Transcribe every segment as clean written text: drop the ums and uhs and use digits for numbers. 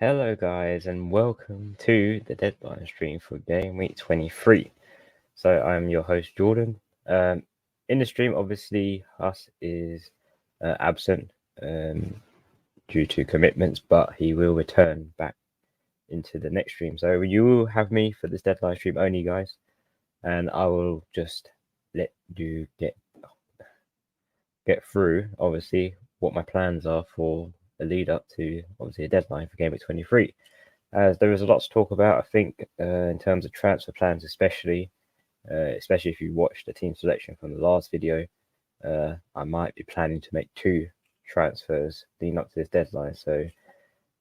Hello guys and welcome to the deadline stream for Game Week 23. So I'm your host Jordan. In the stream obviously Huss is absent due to commitments, but he will return back into the next stream. So you will have me for this deadline stream only, guys, and I will just let you get through obviously what my plans are for the lead up to obviously a deadline for Game Week 23. As there is a lot to talk about, I think, in terms of transfer plans, especially if you watched the team selection from the last video. I might be planning to make 2 transfers leading up to this deadline. So,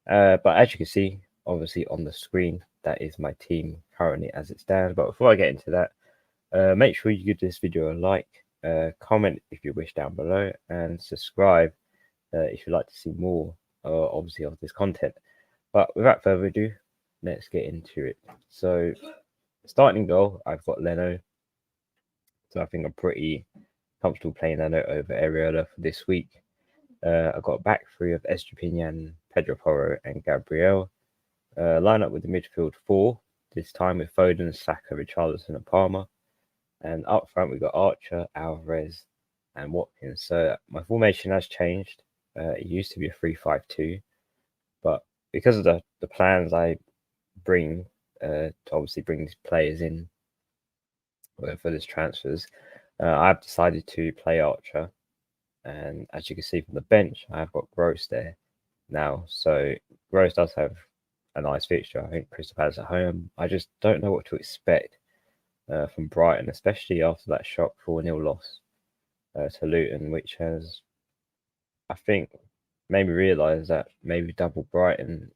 but as you can see, obviously on the screen, that is my team currently as it stands. But before I get into that, make sure you give this video a like, comment if you wish down below, and subscribe if you'd like to see more, obviously, of this content. But without further ado, let's get into it. So, starting goal, I've got Leno. So I think I'm pretty comfortable playing Leno over Areola for this week. I've got a back 3 of Estepinian, Pedro Porro, and Gabriel. Line up with the midfield 4, this time with Foden, Saka, Richarlison, and Palmer. And up front, we've got Archer, Alvarez, and Watkins. So my formation has changed. It used to be a 3-5-2, but because of the plans I bring to obviously bring these players in for this transfers, I've decided to play Archer. And as you can see from the bench, I've got Gross there now. So Gross does have a nice fixture. I think Crystal Palace at home. I just don't know what to expect from Brighton, especially after that shock 4-0 loss to Luton, which has, I think, made me realise that maybe double Brighton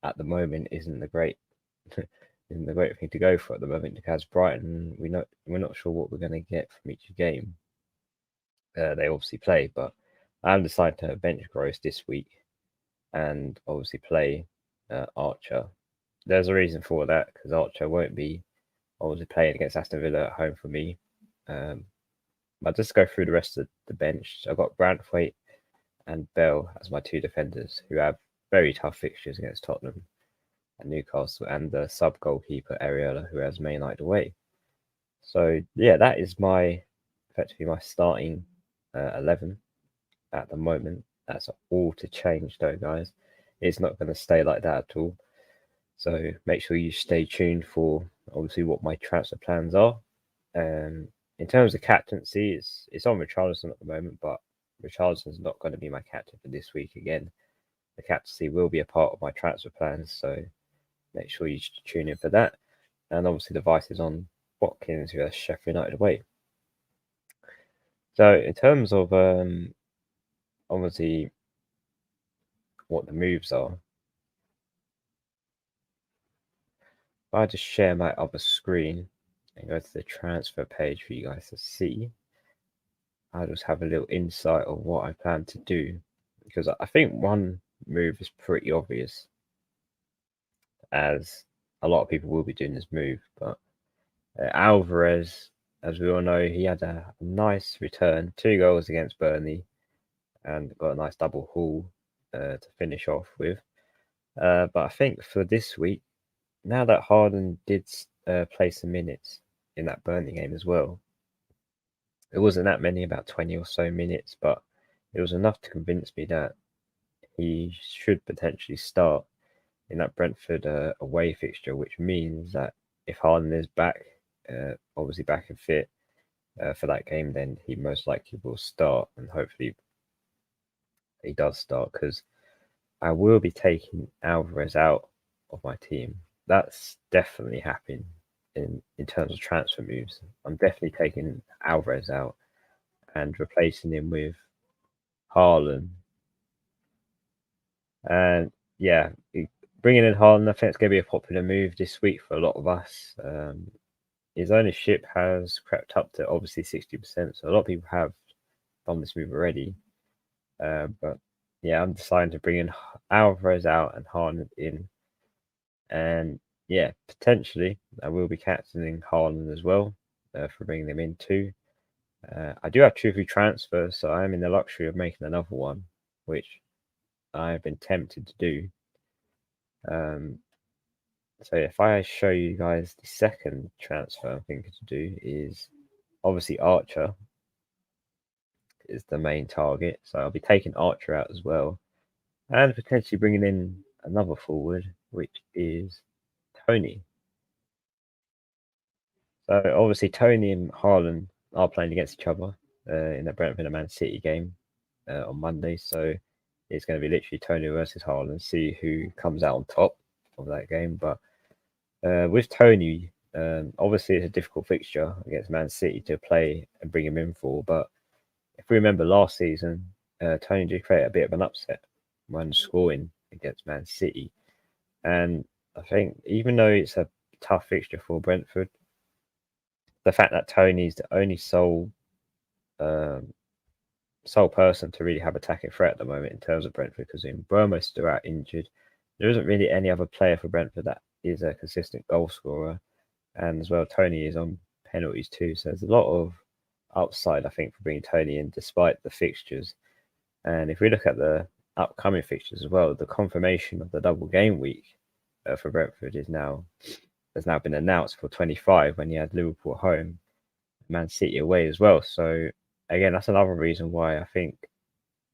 at the moment isn't the great thing to go for at the moment, because Brighton, we're not sure what we're going to get from each game they obviously play. But I'm decided to bench Gross this week and obviously play Archer. There's a reason for that, because Archer won't be obviously playing against Aston Villa at home for me. I'll just go through the rest of the bench. I've got Branthwaite and Bell as my 2 defenders, who have very tough fixtures against Tottenham and Newcastle, and the sub goalkeeper Areola, who has Man United away. So yeah, that is effectively my starting 11 at the moment. That's all to change though, guys. It's not going to stay like that at all. So make sure you stay tuned for obviously what my transfer plans are. In terms of captaincy, it's on Richarlison at the moment, but Richarlison's not going to be my captain for this week again. The captaincy will be a part of my transfer plans, so make sure you tune in for that. And obviously the vice is on Watkins, who has Sheffield United away. So in terms of obviously what the moves are, if I just share my other screen and go to the transfer page for you guys to see, I'll just have a little insight of what I plan to do, because I think one move is pretty obvious, as a lot of people will be doing this move. But Alvarez, as we all know, he had a nice return, 2 goals against Burnley, and got a nice double haul to finish off with. But I think for this week, now that Harden did play some minutes in that Burnley game as well, it wasn't that many, about 20 or so minutes, but it was enough to convince me that he should potentially start in that Brentford away fixture, which means that if Harden is back, obviously back and fit for that game, then he most likely will start, and hopefully he does start, because I will be taking Alvarez out of my team. That's definitely happening in terms of transfer moves. I'm definitely taking Alvarez out and replacing him with Haaland. And yeah, bringing in Haaland, I think it's going to be a popular move this week for a lot of us. His ownership has crept up to obviously 60%, so a lot of people have done this move already. But yeah, I'm deciding to bring in Alvarez out and Haaland in. And yeah, potentially I will be captaining Haaland as well for bringing them in too. I do have 2 free transfers, so I am in the luxury of making another one, which I've been tempted to do. So if I show you guys the second transfer I'm thinking to do is obviously Archer is the main target. So I'll be taking Archer out as well and potentially bringing in another forward, which is Tony. So obviously Tony and Haaland are playing against each other in the Brentford and Man City game on Monday. So it's going to be literally Tony versus Haaland, see who comes out on top of that game. But with Tony, obviously it's a difficult fixture against Man City to play and bring him in for. But if we remember last season, Tony did create a bit of an upset when scoring against Man City. And I think even though it's a tough fixture for Brentford, the fact that Tony's the only sole person to really have attacking threat at the moment in terms of Brentford, because in Burma's still out injured. There isn't really any other player for Brentford that is a consistent goal scorer. And as well, Tony is on penalties too. So there's a lot of upside, I think, for bringing Tony in despite the fixtures. And if we look at the upcoming fixtures as well, the confirmation of the double game week for Brentford has now been announced for 25 when you had Liverpool at home, Man City away as well. So again, that's another reason why I think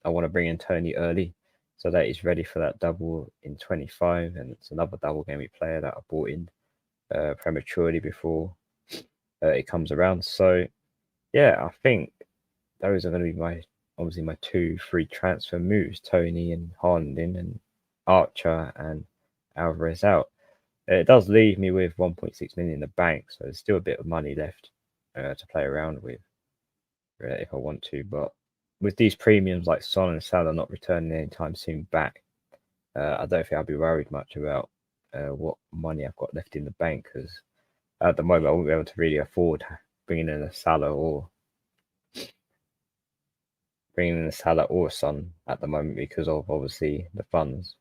I want to bring in Tony early so that he's ready for that double in 25. And it's another double game week player that I bought in prematurely before it comes around. So yeah, I think those are going to be my 2 free transfer moves: Tony and Haaland in, and Archer and Alvarez out. It does leave me with 1.6 million in the bank, so there's still a bit of money left to play around with if I want to. But with these premiums like Son and Salah not returning anytime soon back, I don't think I'll be worried much about what money I've got left in the bank, because at the moment I won't be able to really afford bringing in a Salah or Son at the moment because of obviously the funds.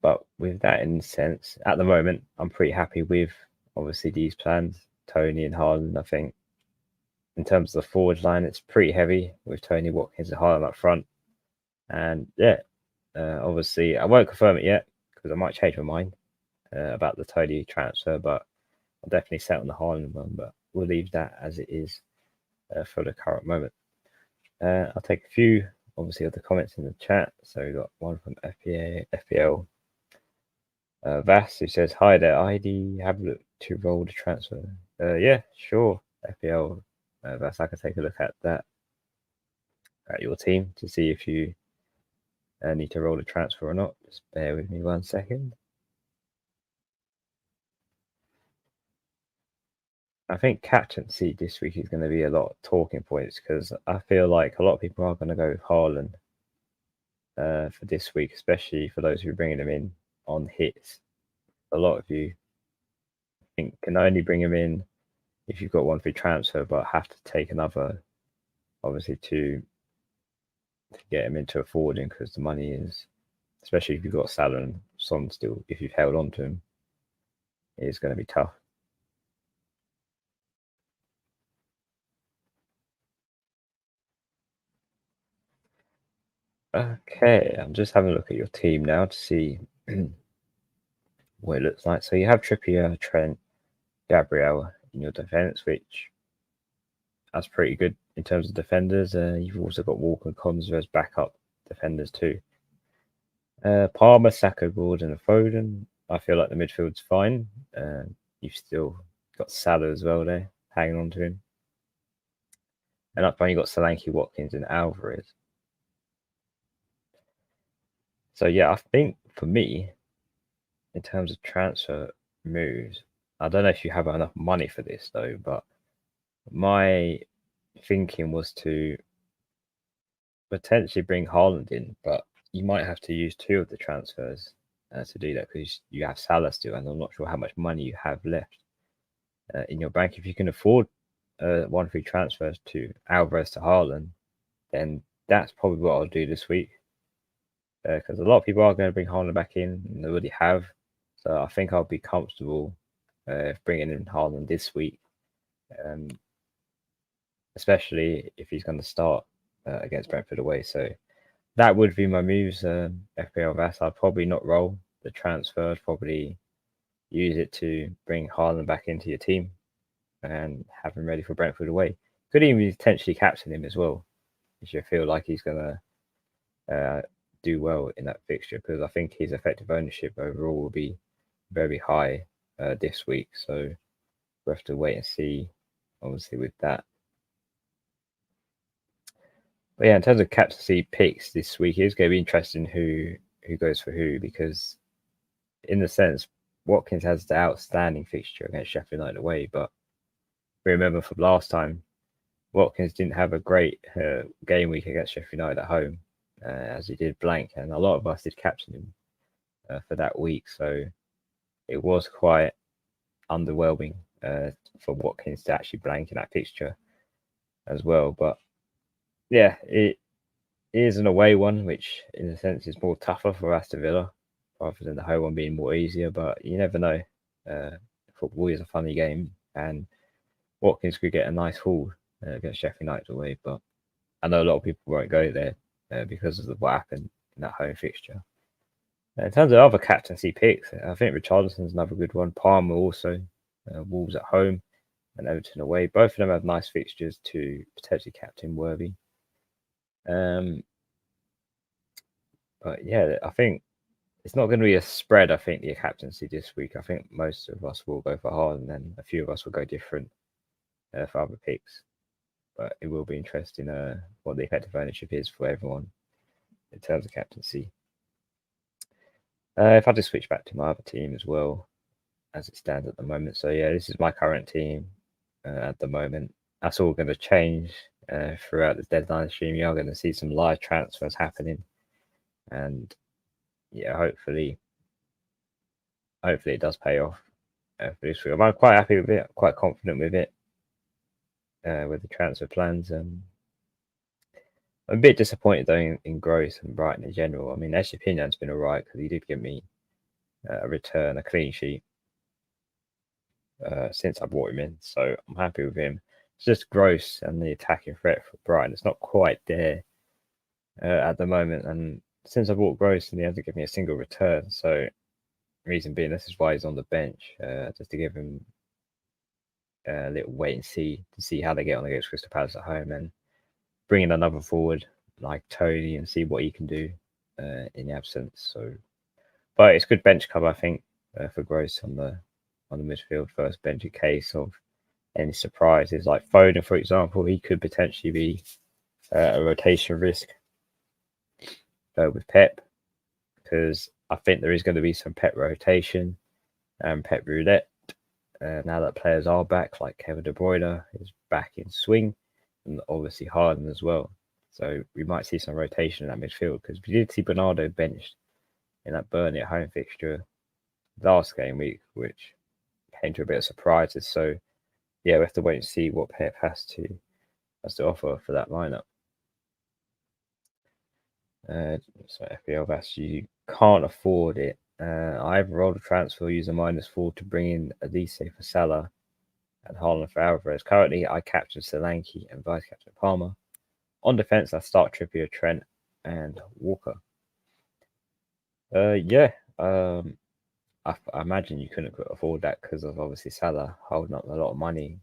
But with that in sense, at the moment, I'm pretty happy with obviously these plans. Tony and Haaland, I think, in terms of the forward line, it's pretty heavy with Tony, Watkins, and Haaland up front. And yeah, obviously, I won't confirm it yet because I might change my mind about the Tony transfer, but I'll definitely set on the Haaland one. But we'll leave that as it is for the current moment. I'll take a few, obviously, of the comments in the chat. So we've got one from FPL Vass, who says, "Hi there, ID. Have a look to roll the transfer." Yeah, sure. FPL Vass, I can take a look at that at your team to see if you need to roll a transfer or not. Just bear with me 1 second. I think captaincy this week is going to be a lot of talking points because I feel like a lot of people are going to go with Haaland for this week, especially for those who are bringing him in on hits. A lot of you think can only bring him in if you've got one free transfer, but have to take another, obviously, to get him into a forwarding because the money is, especially if you've got Salah and Son still, if you've held on to him, it is going to be tough. Okay, I'm just having a look at your team now to see what it looks like. So you have Trippier, Trent, Gabriel in your defense, which that's pretty good in terms of defenders. You've also got Walker and Cons as backup defenders too. Palmer, Saka, Gordon, and Foden. I feel like the midfield's fine. You've still got Salah as well there, hanging on to him. And up front, you've got Solanke, Watkins, and Alvarez. So yeah, I think for me, in terms of transfer moves, I don't know if you have enough money for this though, but my thinking was to potentially bring Haaland in, but you might have to use 2 of the transfers to do that because you have Salah still, and I'm not sure how much money you have left in your bank. If you can afford 1 free transfers to Alvarez to Haaland, then that's probably what I'll do this week because a lot of people are going to bring Haaland back in, and they already have. So I think I'll be comfortable bringing in Haaland this week. especially if he's going to start against Brentford away. So that would be my moves. FPL Vass, I'd probably not roll the transfer. I'd probably use it to bring Haaland back into your team and have him ready for Brentford away. Could even potentially captain him as well if you feel like he's going to do well in that fixture, because I think his effective ownership overall will be very high this week. So we'll have to wait and see, obviously, with that. But yeah, in terms of captaincy picks this week, it's going to be interesting who goes for who, because in the sense, Watkins has the outstanding fixture against Sheffield United away, but we remember from last time, Watkins didn't have a great game week against Sheffield United at home, as he did blank, and a lot of us did captain him for that week. So it was quite underwhelming for Watkins to actually blank in that fixture as well. But yeah, it is an away one, which in a sense is more tougher for Aston Villa rather than the home one being more easier. But you never know. Football is a funny game, and Watkins could get a nice haul against Sheffield United away. But I know a lot of people won't go there because of what happened in that home fixture. In terms of other captaincy picks, I think Richarlison's another good one. Palmer also, Wolves at home and Everton away. Both of them have nice fixtures to potentially captain worthy. But yeah, I think it's not going to be a spread. I think the captaincy this week. I think most of us will go for Haaland, and then a few of us will go different for other picks. But it will be interesting what the effective ownership is for everyone in terms of captaincy. If I just switch back to my other team as well, as it stands at the moment. So yeah, this is my current team at the moment. That's all going to change throughout the deadline stream. You are going to see some live transfers happening, and yeah, hopefully it does pay off for this week. I'm quite happy with it. Quite confident with it. With the transfer plans. I'm a bit disappointed though in Gross and Brighton in general. I mean, Eshipinan's been alright because he did give me a return, a clean sheet since I brought him in. So I'm happy with him. It's just Gross and the attacking threat for Brighton. It's not quite there at the moment. And since I bought Gross, and he hasn't given me a single return. So reason being, this is why he's on the bench, just to give him a little wait and see to see how they get on against Crystal Palace at home, and bring in another forward like Tony and see what he can do in the absence. So, but it's good bench cover, I think, for Gross on the midfield first bench in case of any surprises. Like Foden, for example, he could potentially be a rotation risk with Pep, because I think there is going to be some Pep rotation and Pep roulette now that players are back, like Kevin De Bruyne is back in swing, and obviously Harden as well. So we might see some rotation in that midfield, because we did see Bernardo benched in that Burnley at home fixture last game week, which came to a bit of surprises. So yeah, we have to wait and see what Pep has to offer for that lineup. So FPL Bass, you can't afford it. I've rolled a transfer using -4 to bring in Elise for Salah and Haaland for Alvarez. Currently, I captain Solanke and vice captain Palmer. On defense, I start Trippier, Trent, and Walker. Yeah. I imagine you couldn't afford that because of obviously Salah holding up a lot of money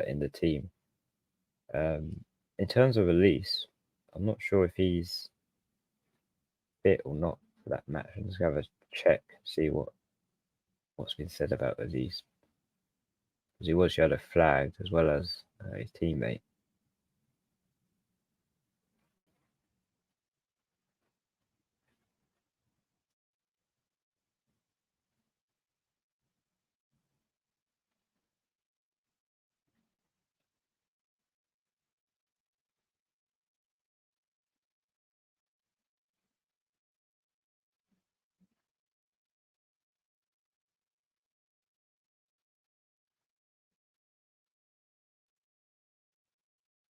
in the team. In terms of Elise, I'm not sure if he's fit or not for that match. I'm just gonna have a check, see what's been said about Elise, because he was yellow flagged as well as his teammate.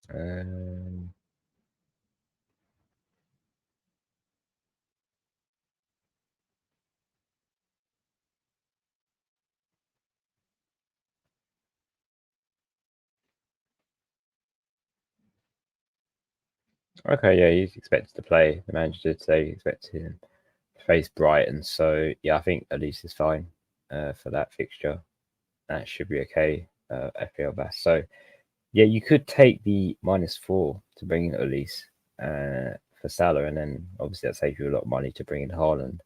Um, Okay, yeah, he's expected to play. The manager did say he expected him to face Brighton. So, yeah, I think at least is fine for that fixture. That should be okay, FPL Bass. So, yeah, you could take the -4 to bring in Elise for Salah, and then obviously that saves you a lot of money to bring in Haaland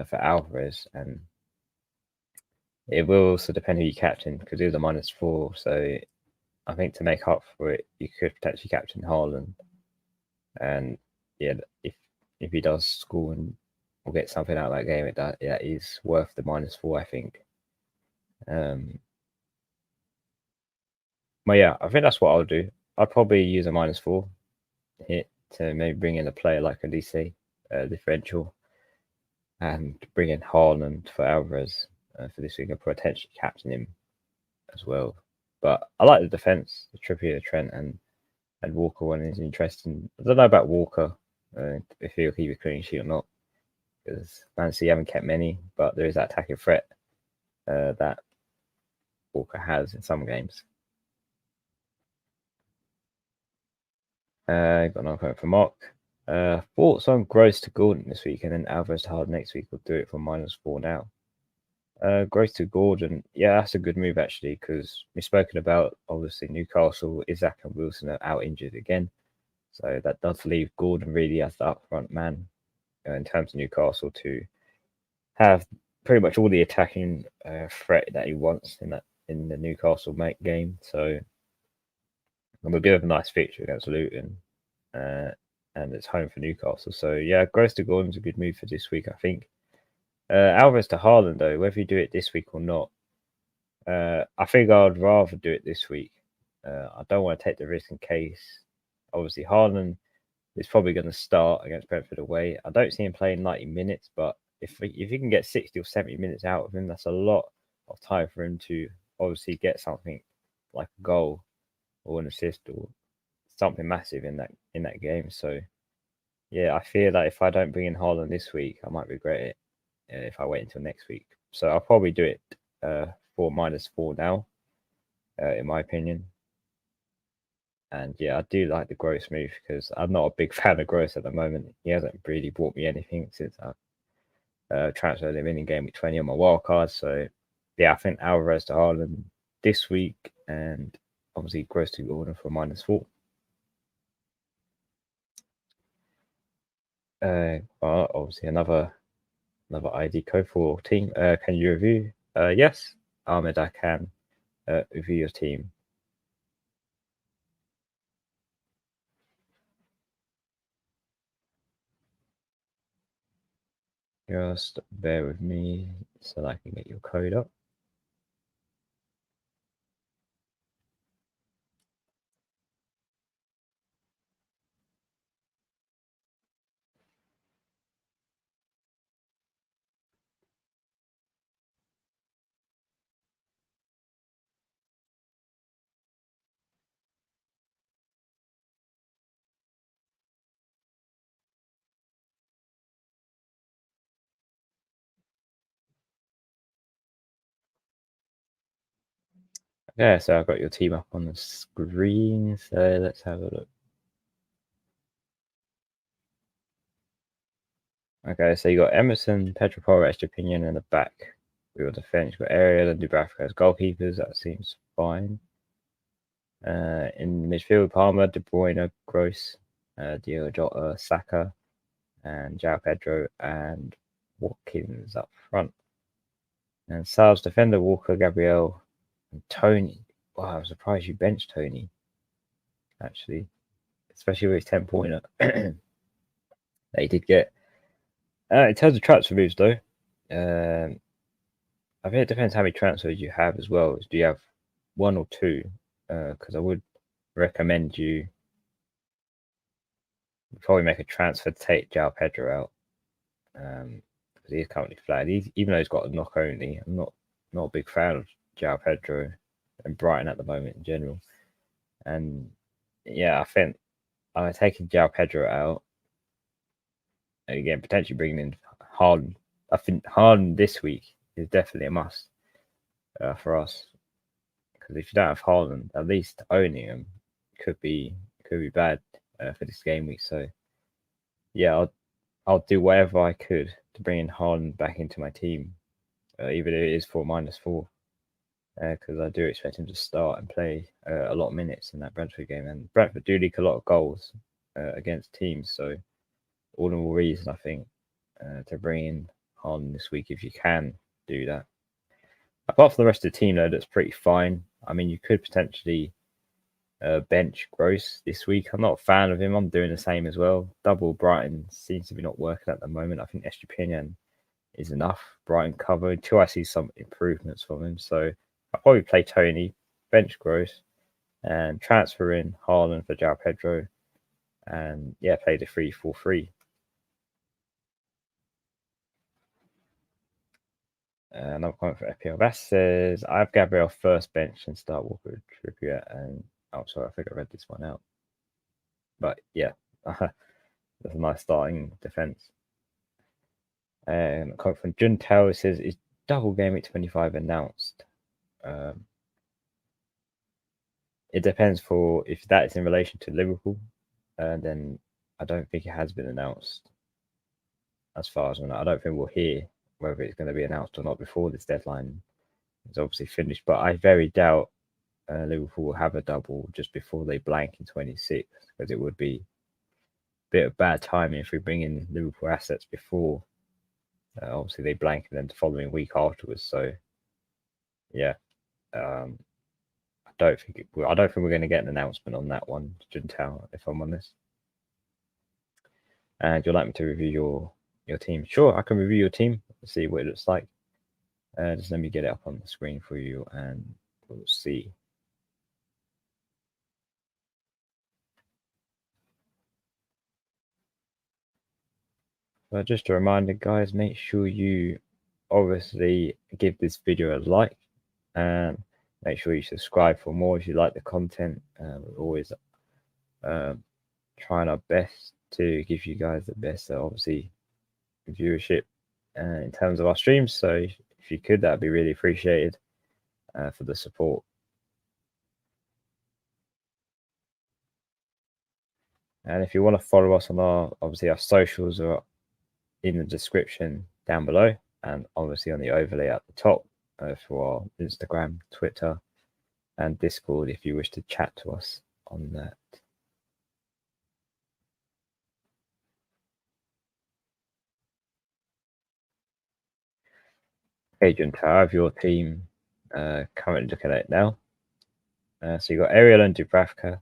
for Alvarez. And it will also depend who you captain because it is a -4. So, I think to make up for it, you could potentially captain Haaland. And yeah, if he does score and will get something out of that game, that is worth the -4, I think. But yeah, I think that's what I'll do. I'd probably use a -4 hit to maybe bring in a player like a DC differential and bring in Haaland for Alvarez for this week and potentially captain him as well. But I like the defense, the Trippier, Trent, and Walker one is interesting. I don't know about Walker if he'll keep a clean sheet or not, because Man City haven't kept many, but there is that attacking threat that Walker has in some games. Got another point from Mark. Thoughts on Gross to Gordon this week and then Alvarez to Hard next week. We'll do it for -4 now. Gross to Gordon, yeah, that's a good move actually, because we've spoken about obviously Newcastle, Isaac and Wilson are out injured again. So that does leave Gordon really as the upfront man in terms of Newcastle to have pretty much all the attacking threat that he wants in the Newcastle game. So a bit of a nice fixture against Luton, and it's home for Newcastle. So yeah, Gross to Gordon's a good move for this week, I think. Alvarez to Haaland though, whether you do it this week or not, I think I'd rather do it this week. I don't want to take the risk in case. Obviously, Haaland is probably going to start against Brentford away. I don't see him playing 90 minutes, but if you can get 60 or 70 minutes out of him, that's a lot of time for him to obviously get something like a goal or an assist or something massive in that game. So yeah, I fear that if I don't bring in Haaland this week, I might regret it if I wait until next week. So I'll probably do it for -4 now, in my opinion. And yeah, I do like the Gross move because I'm not a big fan of Gross at the moment. He hasn't really brought me anything since I transferred him in game week 20 on my wild card. So yeah, I think Alvarez to Haaland this week and obviously Gross to Gordon for -4. Well, obviously another ID code for team. Can you review? Yes, Ahmed, I can review your team. Just bear with me so that I can get your code up. Yeah, so I've got your team up on the screen. So let's have a look. Okay, so you got Emerson, Pedro Porro, Estepinian in the back. We got defense, you got Ariel and Dubravka as goalkeepers. That seems fine. In midfield, Palmer, De Bruyne, Gross, Diogo Jota, Saka, and João Pedro and Watkins up front. And Sal's defender, Walker, Gabriel, and Tony. Wow, I'm surprised you benched Tony, actually, especially with his 10-pointer that he did get. In terms of transfer moves, though, I think it depends how many transfers you have as well. Do you have one or two? Because I would recommend you probably make a transfer to take João Pedro out because he's currently flagged. Even though he's got a knock only, I'm not a big fan of João Pedro and Brighton at the moment in general. And yeah, I think I'm taking João Pedro out. And again, potentially bringing in Harden. I think Harden this week is definitely a must for us. Because if you don't have Haaland, at least owning him could be bad for this game week. So yeah, I'll do whatever I could to bring in Haaland back into my team, even if it is for -4, because I do expect him to start and play a lot of minutes in that Brentford game. And Brentford do leak a lot of goals against teams, so all the more reason I think to bring in Haaland this week if you can do that. Apart from the rest of the team, though, that's pretty fine. I mean, you could potentially bench Gross this week. I'm not a fan of him. I'm doing the same as well. Double Brighton seems to be not working at the moment. I think Estupinian is enough. Brighton cover until I see some improvements from him. So I'll probably play Tony, bench Gross, and transfer in Haaland for João Pedro. And yeah, play the 3-4-3. Another comment for FPL. That says, I have Gabriel first bench and start Walker Trippier. And oh, sorry, I think I read this one out. But yeah, that's a nice starting defense. And comment from Jun Tao says, is double game week 25 announced? It depends for if that is in relation to Liverpool. Then I don't think it has been announced. As far as I know, I don't think we'll hear whether it's going to be announced or not before this deadline is obviously finished. But I very doubt Liverpool will have a double just before they blank in 26, because it would be a bit of bad timing if we bring in Liverpool assets before. Obviously, they blank and then the following week afterwards. So, yeah, I don't think we're going to get an announcement on that one, Juntao, if I'm honest. And you'd like me to review your team? Sure, I can review your team, see what it looks like. Just let me get it up on the screen for you, and we'll see. But just a reminder, guys, make sure you obviously give this video a like, and make sure you subscribe for more if you like the content. We're always trying our best to give you guys the best, obviously, viewership in terms of our streams. So if you could, that'd be really appreciated for the support. And if you want to follow us on our socials are in the description down below, and obviously on the overlay at the top for our Instagram, Twitter, and Discord if you wish to chat to us on that. Agent, I have your team currently looking at it now. So you've got Ariel and Dubravka.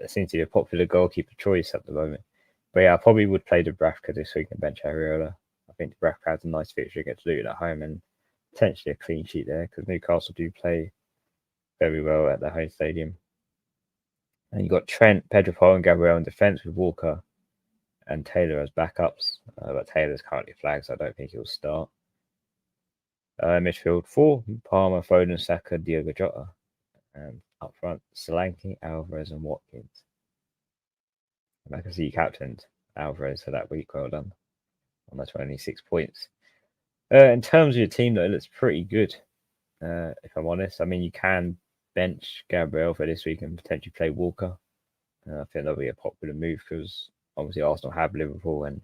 Seems to be a popular goalkeeper choice at the moment. But yeah, I probably would play Dubravka this week and bench Areola. I think Dubravka has a nice fixture against Luton at home and potentially a clean sheet there, because Newcastle do play very well at the home stadium. And you've got Trent, Pedro Paul, and Gabriel in defence with Walker and Taylor as backups. But Taylor's currently flagged, so I don't think he'll start. Midfield 4, Palmer, Foden, Saka, Diogo Jota. And up front, Solanke, Alvarez, and Watkins. And I can see you captained Alvarez for that week. Well done on the 26 points. In terms of your team, though, it looks pretty good, if I'm honest. I mean, you can bench Gabriel for this week and potentially play Walker. I think that'll be a popular move because obviously Arsenal have Liverpool, and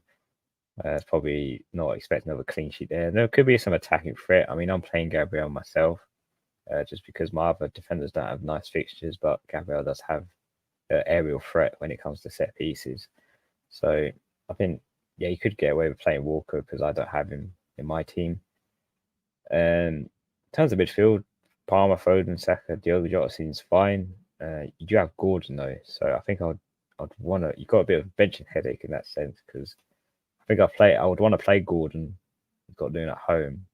it's probably not expecting another clean sheet there. There could be some attacking threat. I mean, I'm playing Gabriel myself just because my other defenders don't have nice fixtures, but Gabriel does have aerial threat when it comes to set pieces. So I think, yeah, you could get away with playing Walker because I don't have him in my team. In terms of midfield, Palmer, Foden, Saka, Diogo Jota seems fine. You do have Gordon though, so I think I'd want to. You've got a bit of a benching headache in that sense, because I think I would want to play Gordon. He's got doing at home.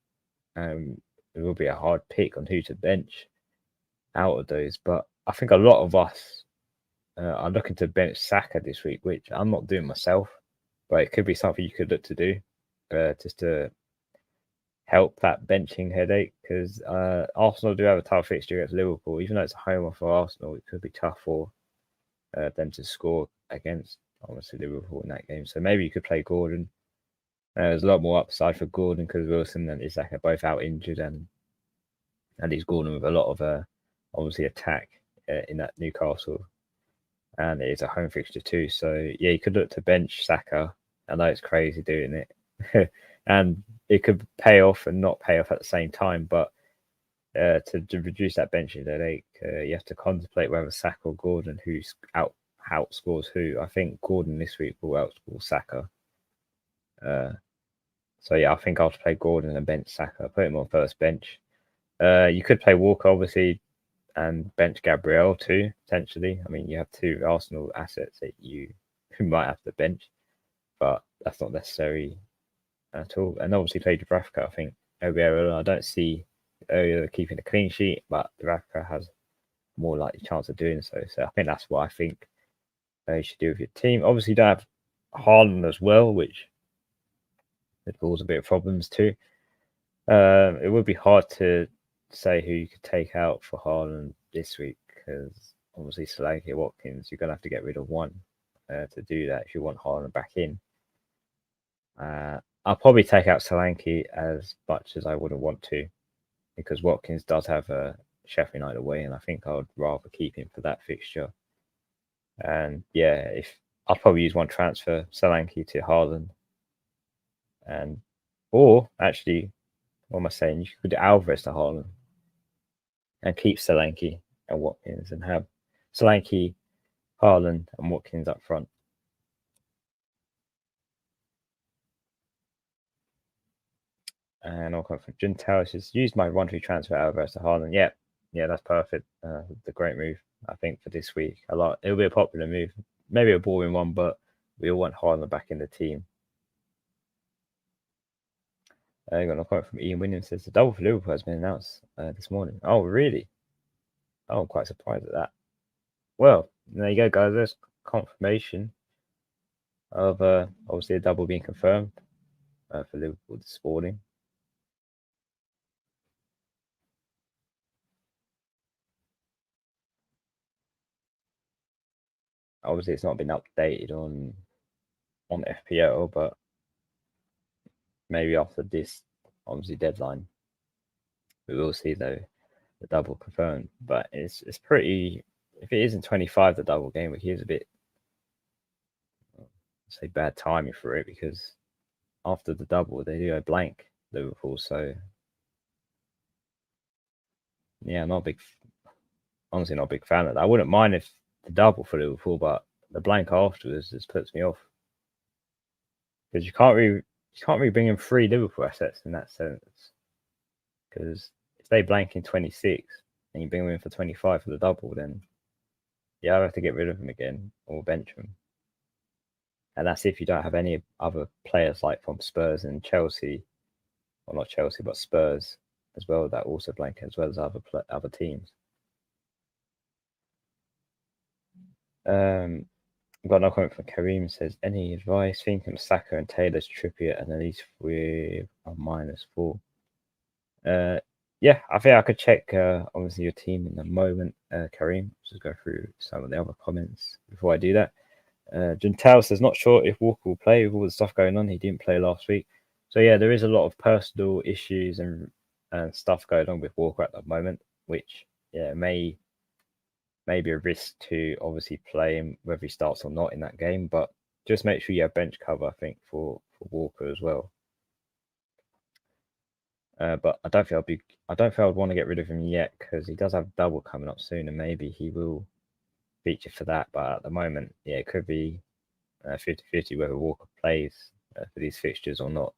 It will be a hard pick on who to bench out of those, but I think a lot of us are looking to bench Saka this week, which I'm not doing myself, but it could be something you could look to do just to help that benching headache, because Arsenal do have a tough fixture against Liverpool. Even though it's a homer for Arsenal, it could be tough for them to score against, obviously, Liverpool in that game. So maybe you could play Gordon. There's a lot more upside for Gordon because Wilson and Isaac are both out injured, and he's Gordon with a lot of obviously attack in that Newcastle and it is a home fixture too. So yeah, you could look to bench Saka. I know it's crazy doing it, and it could pay off and not pay off at the same time. But to reduce that benching headache, you have to contemplate whether Saka or Gordon who's outscores who. I think Gordon this week will outscore Saka. So yeah, I think I'll play Gordon and bench Saka. Put him on first bench. You could play Walker obviously and bench Gabriel too potentially. I mean, you have two Arsenal assets that you might have to bench, but that's not necessary at all. And obviously play Dubravka. I think I don't see keeping a clean sheet, but Dubravka has more likely chance of doing so. So I think that's what I think you should do with your team. Obviously, you don't have Haaland as well, which it causes a bit of problems too. It would be hard to say who you could take out for Haaland this week because obviously Solanke, Watkins, you're going to have to get rid of one to do that if you want Haaland back in. I'll probably take out Solanke as much as I wouldn't want to because Watkins does have a Sheffield United away, and I think I'd rather keep him for that fixture. And yeah, if I'll probably use one transfer, Solanke to Haaland, or actually, what am I saying? You could do Alvarez to Haaland and keep Solanke and Watkins and have Solanke, Haaland, and Watkins up front. And I'll come from Gentile. Just use my 1-2 transfer Alvarez to Haaland. Yeah, that's perfect. The great move, I think, for this week. It'll be a popular move. Maybe a boring one, but we all want Haaland back in the team. I got a comment from Ian Williams. Says the double for Liverpool has been announced this morning. Oh, really? Oh, I'm quite surprised at that. Well, there you go, guys. There's confirmation of obviously a double being confirmed for Liverpool this morning. Obviously, it's not been updated on FPL, but maybe after this obviously deadline, we will see the double confirmed. But it's pretty. If it isn't 25, the double game week is a bit, say, bad timing for it because after the double they do go blank Liverpool. So yeah, honestly not a big fan of that. I wouldn't mind if the double for Liverpool, but the blank afterwards just puts me off because you can't really bring in 3 Liverpool assets in that sense. Because if they blank in 26 and you bring them in for 25 for the double, then yeah, I'll have to get rid of them again or bench them. And that's if you don't have any other players like from Spurs and Chelsea, or not Chelsea, but Spurs as well, that also blank as well as other teams. I've got another comment from Kareem. Says, any advice? Thinking of Saka and Taylor's Trippier and at least with a -4. Yeah, I think I could check obviously your team in a moment, Kareem. Just go through some of the other comments before I do that. Gentile says, not sure if Walker will play with all the stuff going on. He didn't play last week. So yeah, there is a lot of personal issues and stuff going on with Walker at the moment, which yeah may be a risk to obviously play him whether he starts or not in that game. But just make sure you have bench cover, I think, for Walker as well. But I don't think I'd want to get rid of him yet because he does have double coming up soon, and maybe he will feature for that. But at the moment, yeah, it could be 50-50 whether Walker plays for these fixtures or not.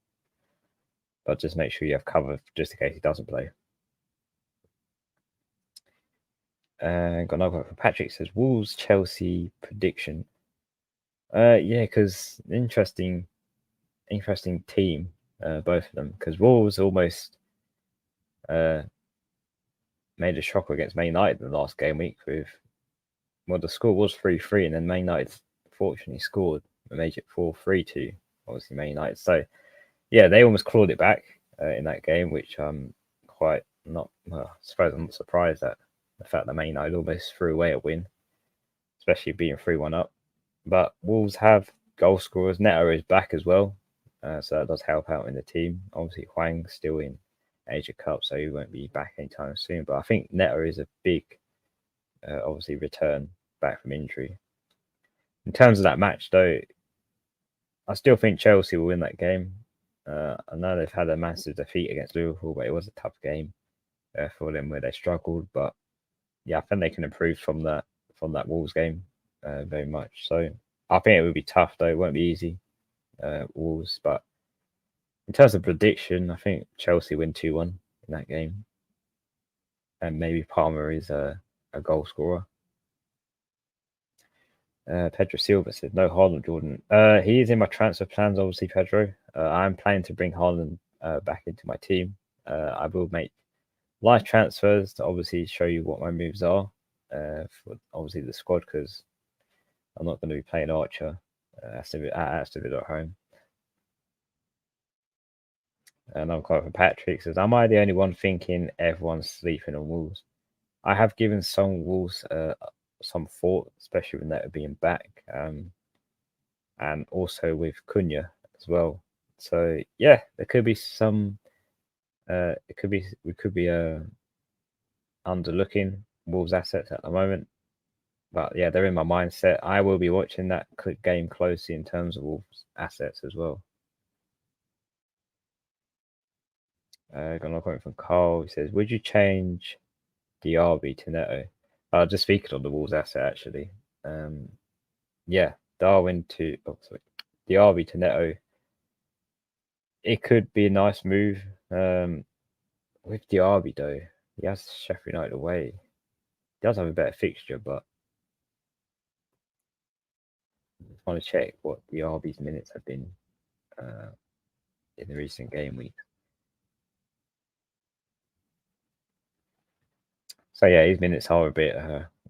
But just make sure you have cover just in case he doesn't play. Got another one from Patrick. Says Wolves Chelsea prediction. Yeah, because interesting team, both of them. Because Wolves almost made a shocker against Man United in the last game week with, well, the score was 3-3, and then Man United fortunately scored and made it 4-3 to obviously Man United. So yeah, they almost clawed it back in that game, which I'm quite not. Well, I suppose I'm not surprised at the fact that Man United almost threw away a win, especially being 3-1 up. But Wolves have goal scorers. Neto is back as well, so that does help out in the team. Obviously, Hwang's still in Asia Cup, so he won't be back anytime soon. But I think Neto is a big, obviously, return back from injury. In terms of that match, though, I still think Chelsea will win that game. I know they've had a massive defeat against Liverpool, but it was a tough game for them where they struggled. But yeah, I think they can improve from that Wolves game very much. So I think it would be tough though. It won't be easy, Wolves. But in terms of prediction, I think Chelsea win 2-1 in that game, and maybe Palmer is a goal scorer. Pedro Silva said no Haaland, Jordan. He is in my transfer plans, obviously, Pedro. I'm planning to bring Haaland back into my team. I will make live transfers to obviously show you what my moves are for obviously the squad, because I'm not going to be playing Archer at Aston Villa at home. And I'm quite for Patrick says, am I the only one thinking everyone's sleeping on Wolves? I have given some Wolves some thought, especially when they're being back, and also with Cunha as well. So yeah, there could be some. We could be underlooking Wolves' assets at the moment, but yeah, they're in my mindset. I will be watching that game closely in terms of Wolves' assets as well. Got another comment from Carl. He says, "Would you change Diaby to Neto?" Just speaking on the Wolves asset actually. Yeah, Darwin to Diaby to Neto. It could be a nice move. With Diaby though, he has Sheffield United away. He does have a better fixture, but I just want to check what Diaby's minutes have been in the recent game week. So yeah, his minutes are a bit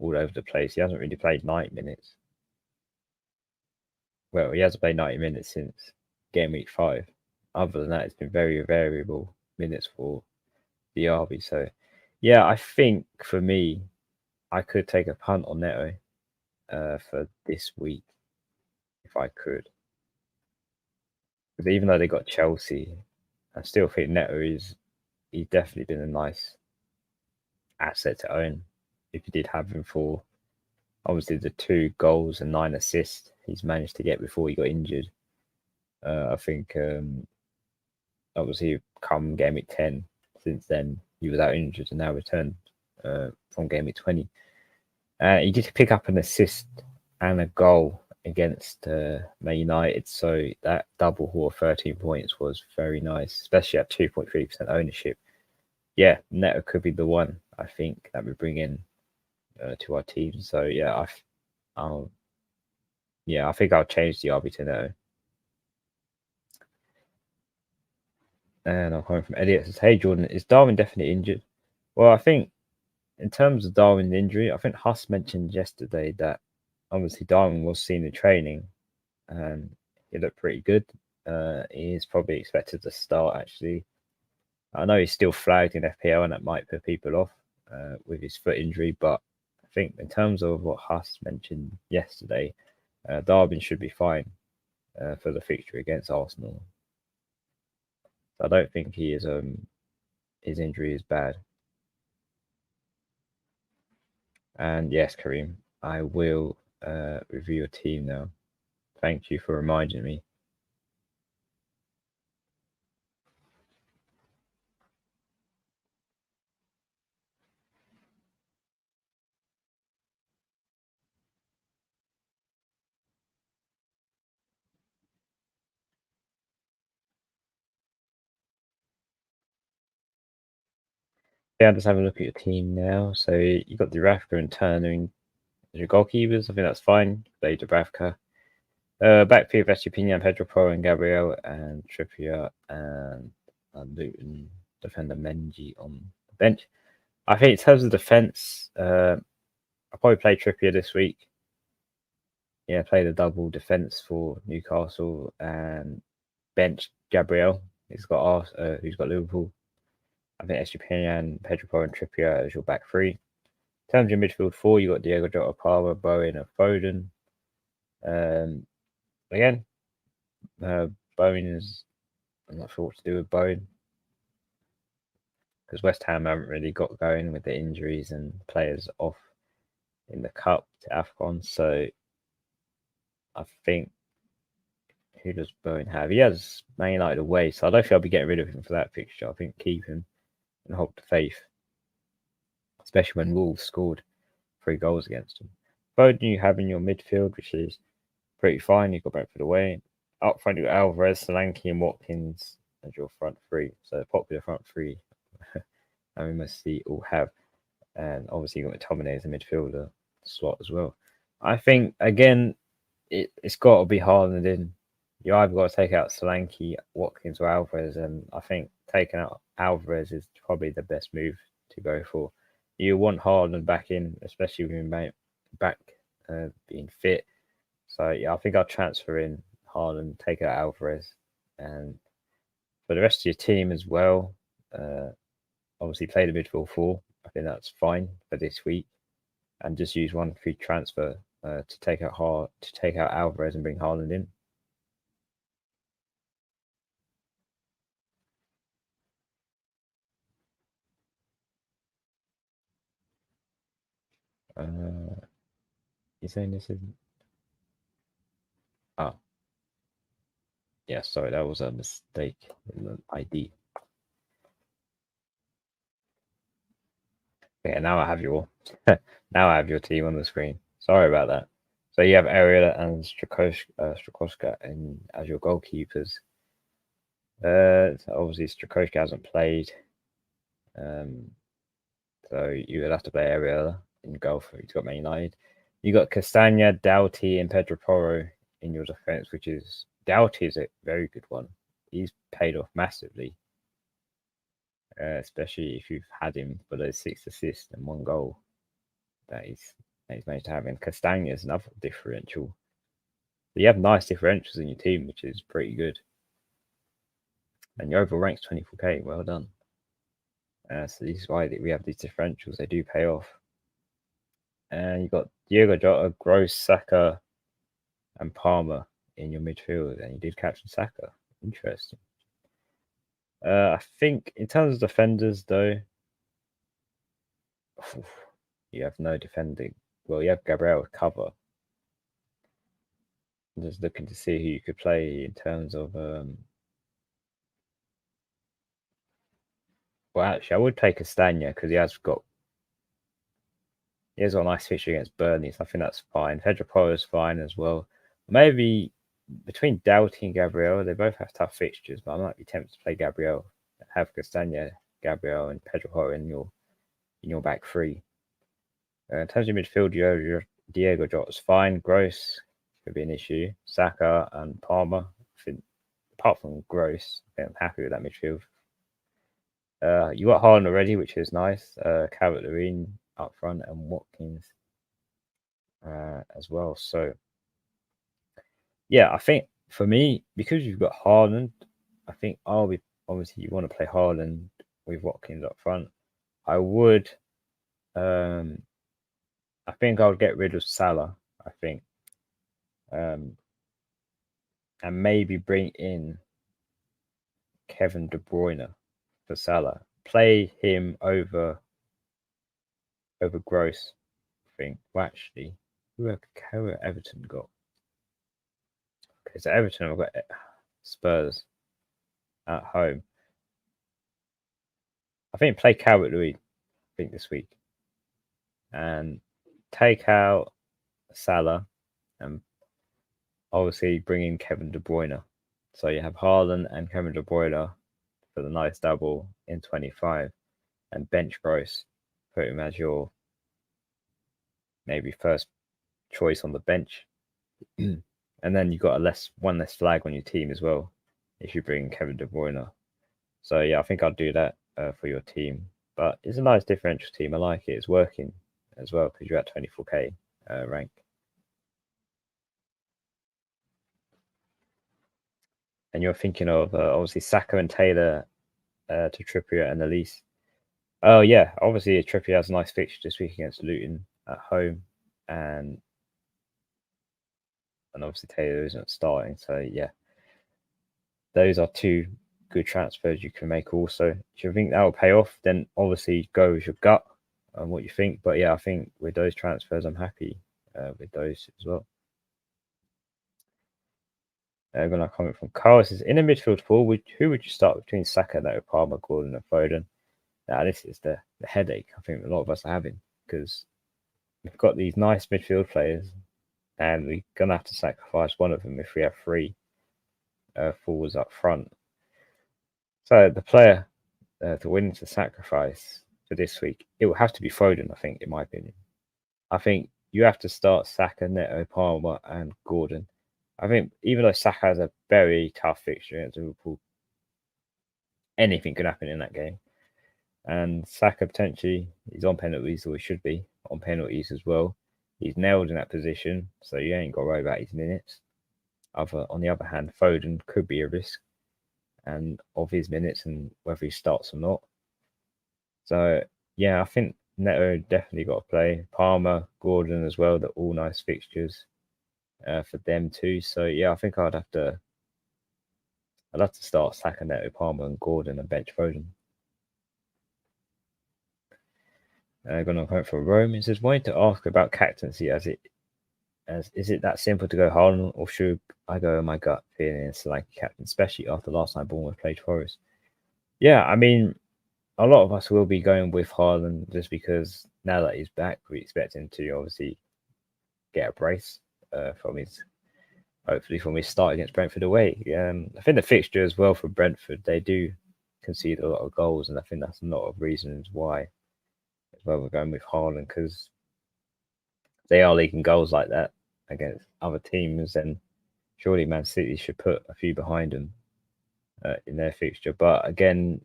all over the place. He hasn't really played 90 minutes. Well, he hasn't played 90 minutes since game week 5. Other than that, it's been very variable minutes for Diaby. So yeah, I think for me, I could take a punt on Neto for this week if I could. Because even though they got Chelsea, I still think Neto he's definitely been a nice asset to own. If you did have him for obviously the 2 goals and 9 assists he's managed to get before he got injured. I think obviously come game week 10, since then he was out injured and now returned from game week 20. He did pick up an assist and a goal against Man United, so that double haul of 13 points was very nice, especially at 2.3% ownership. Yeah, Neto could be the one I think that we bring in to our team. So yeah, I think I'll change the RB to Neto. And I'm coming from Elliot says, "Hey Jordan, is Darwin definitely injured?" Well, I think in terms of Darwin's injury, I think Huss mentioned yesterday that obviously Darwin was seen in training and he looked pretty good. He is probably expected to start actually. I know he's still flagged in FPL and that might put people off with his foot injury, but I think in terms of what Huss mentioned yesterday, Darwin should be fine for the fixture against Arsenal. So I don't think he is his injury is bad. And yes, Kareem, I will review your team now. Thank you for reminding me. Yeah, just having a look at your team now. So you got Dubravka and Turner as your goalkeepers. I think that's fine. Play Dubravka. Back three of Estupinian, Pedro Porro and Gabriel, and Trippier and Luton defender Menji on the bench. I think in terms of defence, I'll probably play Trippier this week. Yeah, play the double defence for Newcastle and bench Gabriel. Who's got Liverpool. I think Estupinian, Pedro Porro and Trippier as your back three. In terms of your midfield 4, you got Diego Jota, Palmer, Bowen, and Foden. Again, Bowen is. I'm not sure what to do with Bowen because West Ham haven't really got going with the injuries and players off in the cup to AFCON. So I think, who does Bowen have? He has Man United away, so I don't think I'll be getting rid of him for that fixture. I think keep him and hope to faith, especially when Wolves scored 3 goals against him. Bowen you have in your midfield, which is pretty fine. You've got Brentford away. Up front, you've got Alvarez, Solanke, and Watkins as your front three. So popular front three. And we must see all have. And obviously, you've got McTominay as a midfielder slot as well. I think, again, it's got to be Haaland in. You either got to take out Solanke, Watkins, or Alvarez. And I think taking out Alvarez is probably the best move to go for. You want Haaland back in, especially with him back being fit. So, yeah, I think I'll transfer in Haaland, take out Alvarez. And for the rest of your team as well, obviously play the midfield 4. I think that's fine for this week. And just use one free transfer to take out Alvarez and bring Haaland in. You're saying this isn't? Oh. Yeah, sorry, that was a mistake in the ID. Yeah, now I have your team on the screen. Sorry about that. So you have Ariel and Strakowska as your goalkeepers. So obviously Strakowska hasn't played. So you would have to play Ariel in goal for he's got Man United. You got Castagna, Doughty, and Pedro Porro in your defense, which is Doughty is a very good one. He's paid off massively, especially if you've had him for those 6 assists and 1 goal that he's managed to have. And Castagna is another differential. So you have nice differentials in your team, which is pretty good. And your overall rank's 24k. Well done. So this is why we have these differentials. They do pay off. And you got Diego Jota, Gross, Saka, and Palmer in your midfield, and you did captain Saka. Interesting. I think in terms of defenders, though, you have no defending. Well, you have Gabriel to cover. I'm just looking to see who you could play in terms of. Well, actually, I would take Castagna because he has got a nice fixture against Burnley, so I think that's fine. Pedro Porro is fine as well. Maybe between Doughty and Gabriel, they both have tough fixtures, but I might be tempted to play Gabriel, have Castagna, Gabriel, and Pedro Porro in your back three. In terms of midfield, your Diego Jota's fine. Gross could be an issue. Saka and Palmer. I think, apart from Gross, I think I'm happy with that midfield. You got Haaland already, which is nice. Calvert-Lewin up front and Watkins as well. So, yeah, I think for me, because you've got Haaland, I think I'll be obviously you want to play Haaland with Watkins up front. I would. I think I'll get rid of Salah. I think, and maybe bring in Kevin De Bruyne for Salah. Play him over Gross. I think. Well, actually, who have Everton got? Okay, so Everton have got Spurs at home. I think play Calvert-Lewin. I think this week, and take out Salah, and obviously bring in Kevin De Bruyne. So you have Haaland and Kevin De Bruyne for the nice double in 25, and bench Gross, put him as your maybe first choice on the bench. And then you've got one less flag on your team as well if you bring Kevin De Bruyne. So yeah, I think I'll do that for your team. But it's a nice differential team. I like it. It's working as well because you're at 24k rank. And you're thinking of obviously Saka and Taylor to Trippier and Elise. Oh yeah, obviously Trippier has a nice fixture this week against Luton at home, and obviously Taylor isn't starting. So yeah, those are 2 good transfers you can make. Also, if you think that will pay off, then obviously go with your gut and what you think. But yeah, I think with those transfers, I'm happy with those as well. Going to comment from Carl. It says, in a midfield pool, who would you start between Saka, Neto, Palmer, Gordon, and Foden? Now, this is the headache I think a lot of us are having, because we've got these nice midfield players, and we're going to have to sacrifice one of them if we have three forwards up front. So the player to win to sacrifice for this week, it will have to be Foden, I think, in my opinion. I think you have to start Saka, Neto, Palmer, and Gordon. I think even though Saka has a very tough fixture against Liverpool, anything can happen in that game. And Saka potentially, he's on penalties, or he should be on penalties as well. He's nailed in that position, so you ain't got to worry about his minutes. On the other hand, Foden could be a risk and of his minutes and whether he starts or not. So yeah, I think Neto definitely got to play. Palmer, Gordon as well. They're all nice fixtures for them too. So yeah, I think I'd have to start Saka, Neto, Palmer, and Gordon and bench Foden. Going on for Rome. It says, wanted to ask about captaincy as is it that simple to go Haaland, or should I go my gut feeling and select captain, especially after last time Bournemouth played Forest? Yeah, I mean, a lot of us will be going with Haaland just because now that he's back, we expect him to obviously get a brace hopefully from his start against Brentford away. I think the fixture as well for Brentford, they do concede a lot of goals, and I think that's a lot of reasons why as well we're going with Haaland, because they are leaking goals like that against other teams, and surely Man City should put a few behind them in their fixture. But again,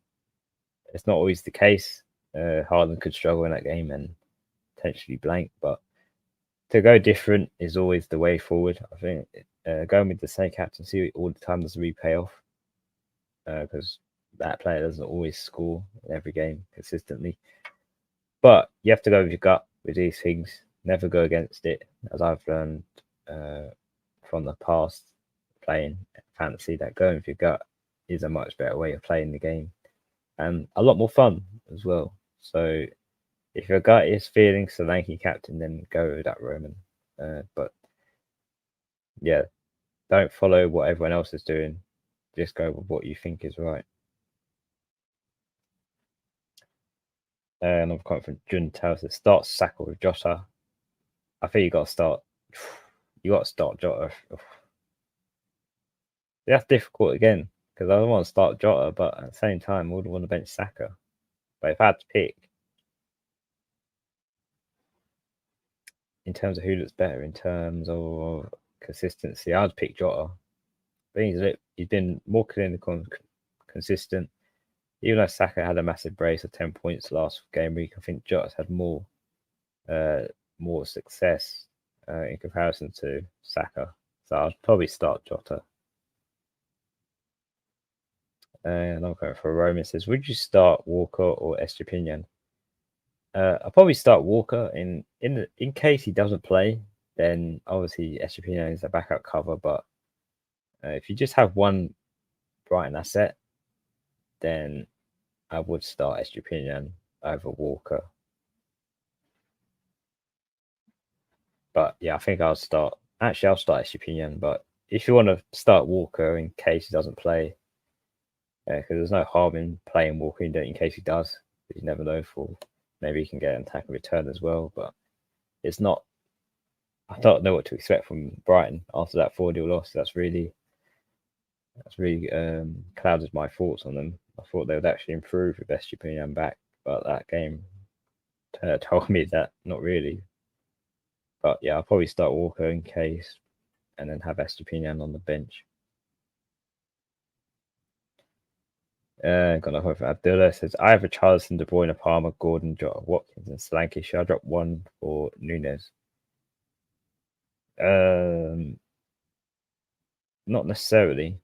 it's not always the case. Haaland could struggle in that game and potentially blank, but to go different is always the way forward. I think going with the same captaincy all the time doesn't really pay off, because that player doesn't always score in every game consistently. But you have to go with your gut with these things. Never go against it, as I've learned from the past playing fantasy, that going with your gut is a much better way of playing the game and a lot more fun as well. So if your gut is feeling Solanke captain, then go with that Roman. But yeah, don't follow what everyone else is doing. Just go with what you think is right. And I've come from Jun tells us start Saka with Jota. I think you got to start. You got to start Jota. That's difficult again because I don't want to start Jota, but at the same time, I would want to bench Saka. But if I had to pick in terms of who looks better in terms of consistency, I'd pick Jota. I think he's been more clinical and consistent. Even though Saka had a massive brace of 10 points last game week, I think Jota's had more success in comparison to Saka. So I'd probably start Jota. And I'll go for Roman. Says, would you start Walker or Estepinian? I'll probably start Walker in case he doesn't play. Then obviously Estepinian is a backup cover. But if you just have one Brighton asset, then I would start Estepinian over Walker. But yeah, I think I'll start Estepinian. But if you want to start Walker in case he doesn't play, because there's no harm in playing Walker in case he does. But you never know, maybe he can get an attack and return as well. But it's not. I don't know what to expect from Brighton after that 4-0 loss. That's really clouded my thoughts on them. I thought they would actually improve with Estepinian back, but that game told me that not really. But yeah, I'll probably start Walker in case, and then have Estepinian on the bench. Got a hope for Abdullah. Says, I have a Richarlison, De Bruyne, Palmer, Gordon, Jota, Watkins, and Solanke. Should I drop one for Nunes? Not necessarily.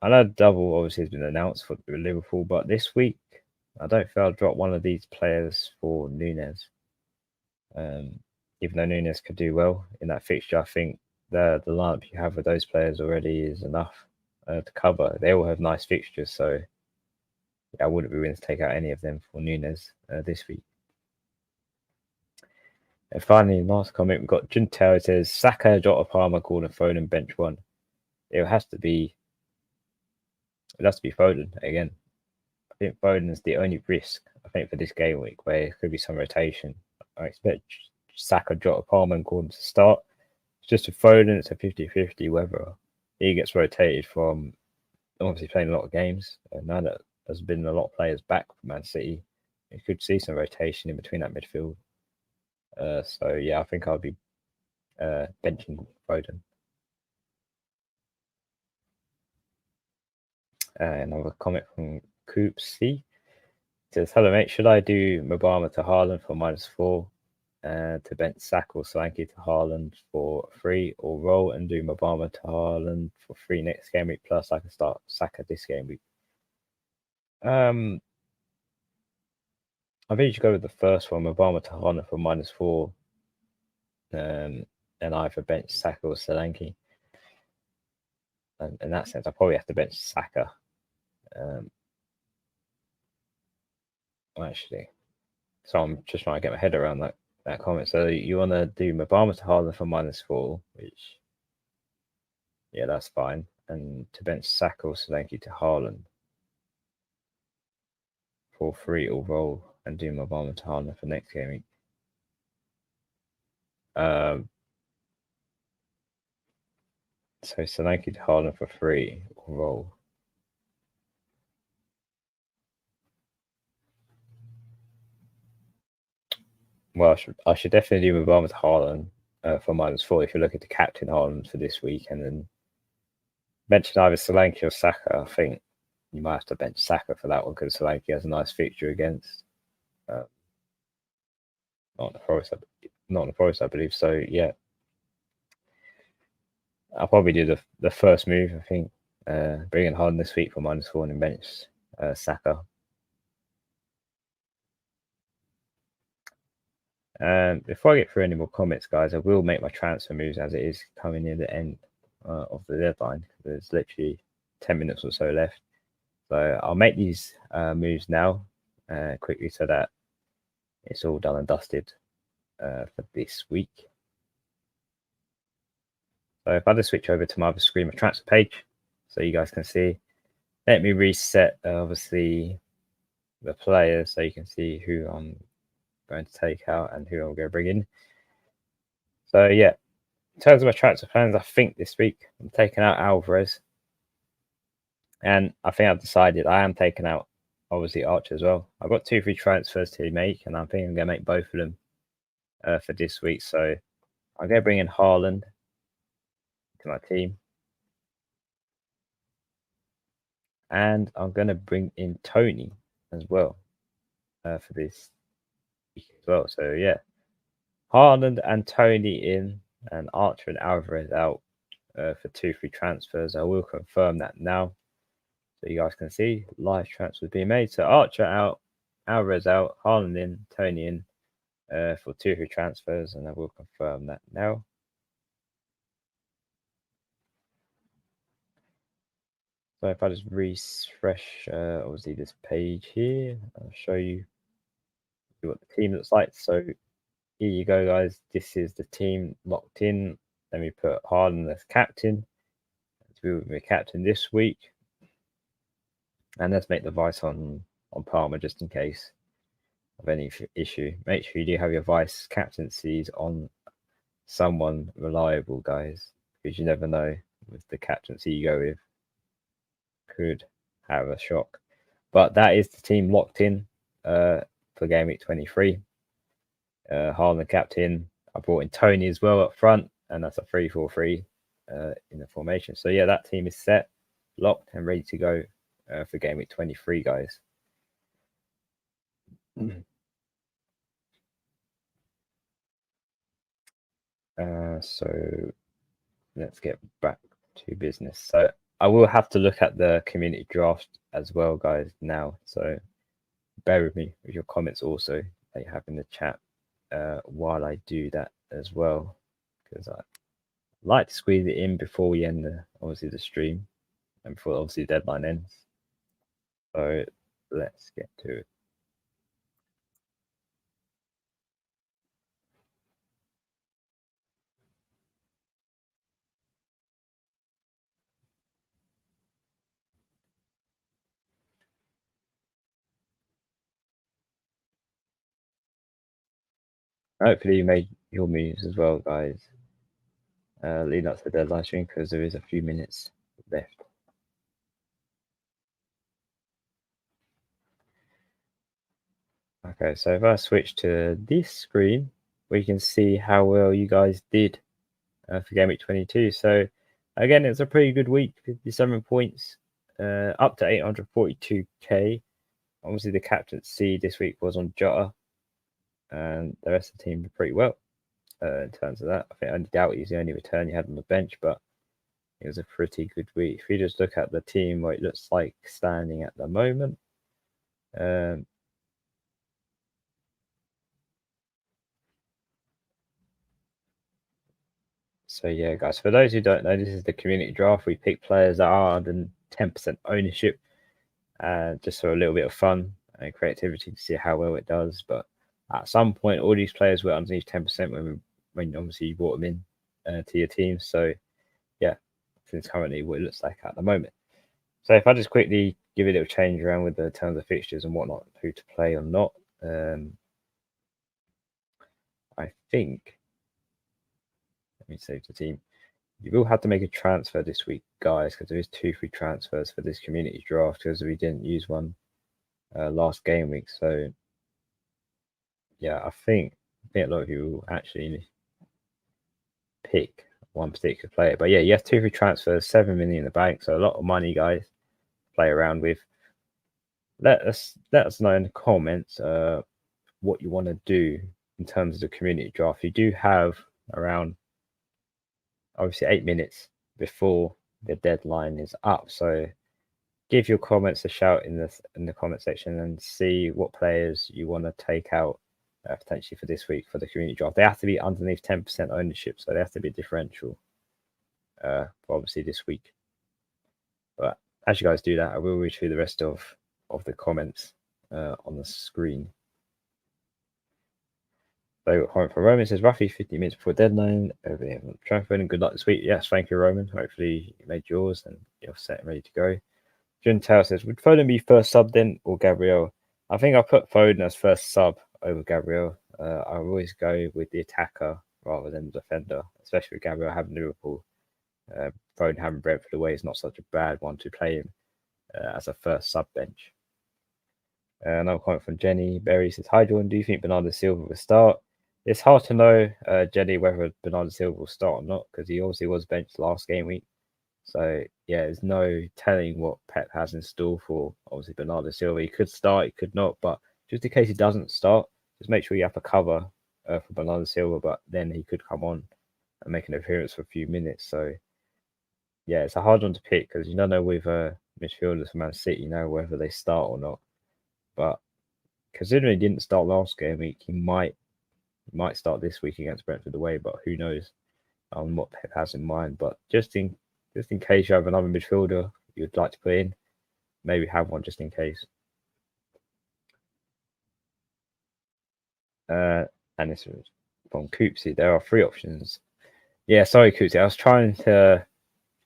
I know double obviously has been announced for Liverpool, but this week I don't feel I'll drop one of these players for Nunes. Even though Nunes could do well in that fixture, I think the lineup you have with those players already is enough to cover. They all have nice fixtures, so I wouldn't be willing to take out any of them for Nunes this week. And finally, last comment, we've got Juntel. It says Saka, Jota, Palmer, Gordon, Foden, bench one. it has to be Foden again. I think Foden is the only risk I think for this game week where it could be some rotation. I expect Saka, Jota, Palmer, and Gordon to start. It's just with Foden, it's a 50-50 whether he gets rotated from obviously playing a lot of games. And now that there's been a lot of players back from Man City, you could see some rotation in between that midfield. So yeah, I think I'll be benching Foden. Another comment from Coop C. Says, hello mate, should I do Mabama to Haaland for -4 to bench Saka or Solanke to Haaland for 3, or roll and do Mabama to Haaland for 3 next game week, plus I can start Saka this game week? I think you should go with the first one, Mabama to Haaland for -4, and either bench Saka or Solanke. And in that sense, I probably have to bench Saka. Actually, so I'm just trying to get my head around that comment. So you want to do Mabama to Haaland for -4, which, yeah, that's fine. And to bench Saka or Solanke to Haaland for 3, or roll and do Mabama to Haaland for next game week. So Solanke to Haaland for 3, or roll. Well, I should definitely do Mabama to Haaland for -4 if you're looking to captain Haaland for this week, and then mention either Solanke or Saka. I think you might have to bench Saka for that one because Solanke has a nice fixture against not the Forest, I believe. So yeah, I'll probably do the first move. I think bring in Haaland this week for -4 and bench Saka. Before I get through any more comments, guys, I will make my transfer moves as it is coming near the end of the deadline. There's literally 10 minutes or so left. So I'll make these moves now quickly so that it's all done and dusted for this week. So if I just switch over to my other screen, my transfer page, so you guys can see, let me reset obviously the players so you can see who I'm going to take out and who I'm going to bring in. So yeah, in terms of my transfer plans, I think this week I'm taking out Alvarez, and I think I've decided I am taking out obviously Archer as well. I've got 2 free transfers to make, and I think I'm going to make both of them for this week. So I'm going to bring in Haaland to my team, and I'm going to bring in Tony as well for this week as well. So yeah, Haaland and Tony in, and Archer and Alvarez out for 2 free transfers. I will confirm that now, so you guys can see live transfers being made. So Archer out, Alvarez out, Haaland in, Tony in for 2 free transfers, and I will confirm that now. So if I just refresh, obviously this page here, I'll show you what the team looks like. So here you go, guys. This is the team locked in. Let me put Haaland as captain. He will be captain this week. And let's make the vice on Palmer just in case of any issue. Make sure you do have your vice captaincies on someone reliable, guys, because you never know with the captaincy you go with. Could have a shock. But that is the team locked in for game week 23. Haaland captain. I brought in Tony as well up front, and that's a 3-4-3 in the formation. So yeah, that team is set, locked, and ready to go for game week 23, guys. So let's get back to business. So I will have to look at the community draft as well, guys, now. So bear with me with your comments also that you have in the chat while I do that as well, because I like to squeeze it in before we end obviously the stream and before obviously the deadline ends. So let's get to it. Hopefully you made your moves as well, guys. Lead up to the deadline stream because there is a few minutes left. Okay, so if I switch to this screen, we can see how well you guys did for Game Week 22. So again, it's a pretty good week, 57 points, up to 842k. Obviously, the captaincy this week was on Jota, and the rest of the team did pretty well in terms of that. I think only Doughty is the only return you had on the bench, but it was a pretty good week. If you just look at the team, what it looks like standing at the moment. So yeah, guys, for those who don't know, this is the community draft. We pick players that are under 10% ownership, just for a little bit of fun and creativity to see how well it does. But at some point, all these players were underneath 10% when obviously you brought them in to your team. So yeah, this is currently what it looks like at the moment. So if I just quickly give a little change around with the terms of fixtures and whatnot, who to play or not, I think, let me save the team. You will have to make a transfer this week, guys, because there is 2 free transfers for this community draft because we didn't use one last game week. So yeah, I think a lot of you will actually pick one particular player. But yeah, you have 2 free transfers, 7 million in the bank, so a lot of money, guys, to play around with. Let us know in the comments what you want to do in terms of the community draft. You do have around obviously 8 minutes before the deadline is up, so give your comments a shout in the comment section and see what players you want to take out potentially for this week for the community draft. They have to be underneath 10% ownership, so they have to be differential for obviously this week. But as you guys do that, I will read through the rest of the comments on the screen. So Home for Roman says roughly 50 minutes before deadline. Over there, transferring. Good luck this week. Yes, thank you, Roman. Hopefully you made yours and you're set and ready to go. Juntel says, would Foden be first sub then or Gabriel? I think I'll put Foden as first sub over Gabriel. I always go with the attacker rather than the defender, especially with Gabriel having Liverpool. Foden having Brentford away is not such a bad one to play him as a first sub bench. Another comment from Jenny Berry says, hi, Jordan. Do you think Bernardo Silva will start? It's hard to know, Jenny, whether Bernardo Silva will start or not because he obviously was benched last game week. So yeah, there's no telling what Pep has in store for obviously Bernardo Silva. He could start, he could not, but just in case he doesn't start, just make sure you have a cover for Bernardo Silva. But then he could come on and make an appearance for a few minutes. So yeah, it's a hard one to pick because you don't know with midfielders for Man City, whether they start or not. But considering he didn't start last game week, he might start this week against Brentford away. But who knows on what Pep has in mind? But just in case you have another midfielder you'd like to put in, maybe have one just in case. And this was from Coopsy. There are 3 options. Yeah, sorry, Coopsy. I was trying to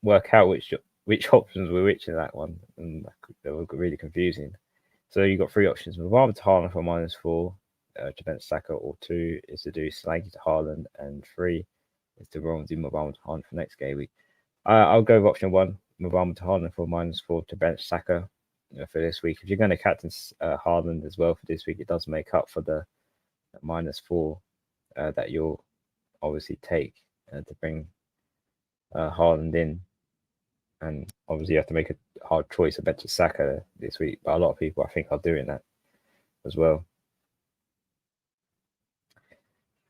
work out which options were which in that one, and they were really confusing. So you got 3 options: Mavama to Haaland for -4, to bench Saka, or 2 is to do Slanky to Haaland, and 3 is to roll and do Mavama to Haaland for next game week. I'll go with option 1, Mavama to Haaland for -4 to bench Saka for this week. If you're going to captain Haaland as well for this week, it does make up for the -4 that you'll obviously take to bring Haaland in. And obviously you have to make a hard choice of benching Saka this week, but a lot of people I think are doing that as well.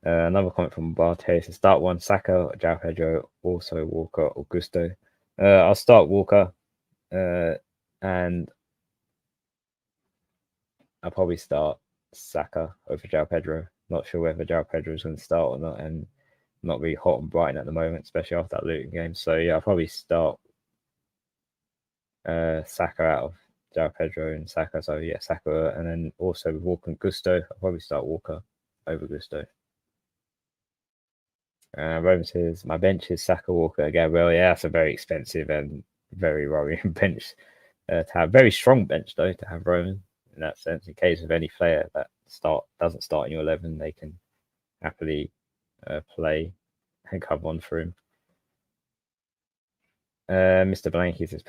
Another comment from Bartes to start 1, Saka, João Pedro, also Walker, Augusto. I'll start Walker, and I'll probably start Saka over João Pedro. Not sure whether João Pedro is going to start or not, and not really hot and Brighton at the moment, especially after that Luton game. So yeah, I'll probably start Saka out of João Pedro and Saka. So yeah, Saka, and then also with Walker and Gusto, I'll probably start Walker over Gusto. Roman says my bench is Saka, Walker, Gabriel. Yeah, that's a very expensive and very worrying bench to have. Very strong bench though to have Roman in that sense. In case of any player that doesn't start in your 11, they can happily play and come on for him. Mr. Blanky says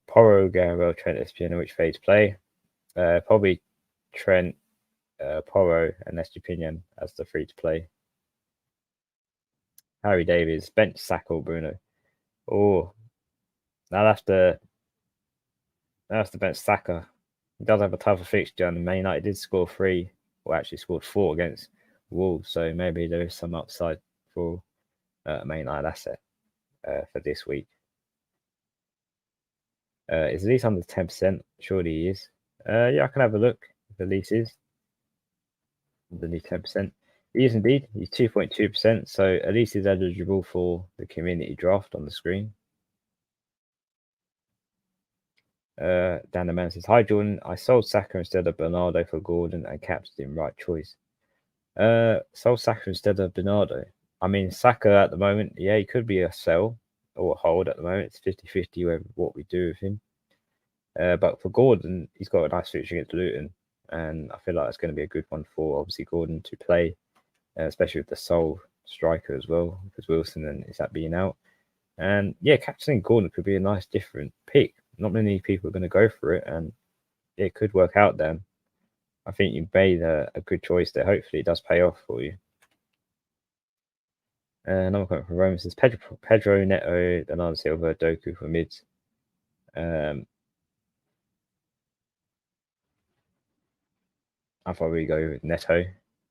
Porro, Gabriel, Trent, Espino, which fade to play? Probably Trent, Porro, and Estupinian as the free to play. Harry Davies, bench Saka or Bruno. Oh, now that's the bench Saka. He does have a tougher fixture, and Man United did score 3, or actually scored 4 against Wolves, so maybe there is some upside for Man United asset for this week. Is Elise under 10%? Surely he is. Yeah, I can have a look if Elise is underneath 10%. He is indeed. He's 2.2%, so Elise is eligible for the community draft on the screen. Dan the Man says, hi Jordan, I sold Saka instead of Bernardo for Gordon and captain him, right choice. Sold Saka instead of Bernardo. I mean, Saka at the moment, yeah, he could be a sell or a hold at the moment. It's 50-50 with what we do with him. But for Gordon, he's got a nice fixture against Luton, and I feel like it's going to be a good one for obviously Gordon to play, especially with the sole striker as well, because Wilson and is that being out. And yeah, captaining Gordon could be a nice different pick. Not many people are going to go for it, and it could work out then. I think you made a good choice there. Hopefully, it does pay off for you. Another comment from Rome says Pedro, Neto, Bernardo Silva, Doku for mids. I thought we'd go with Neto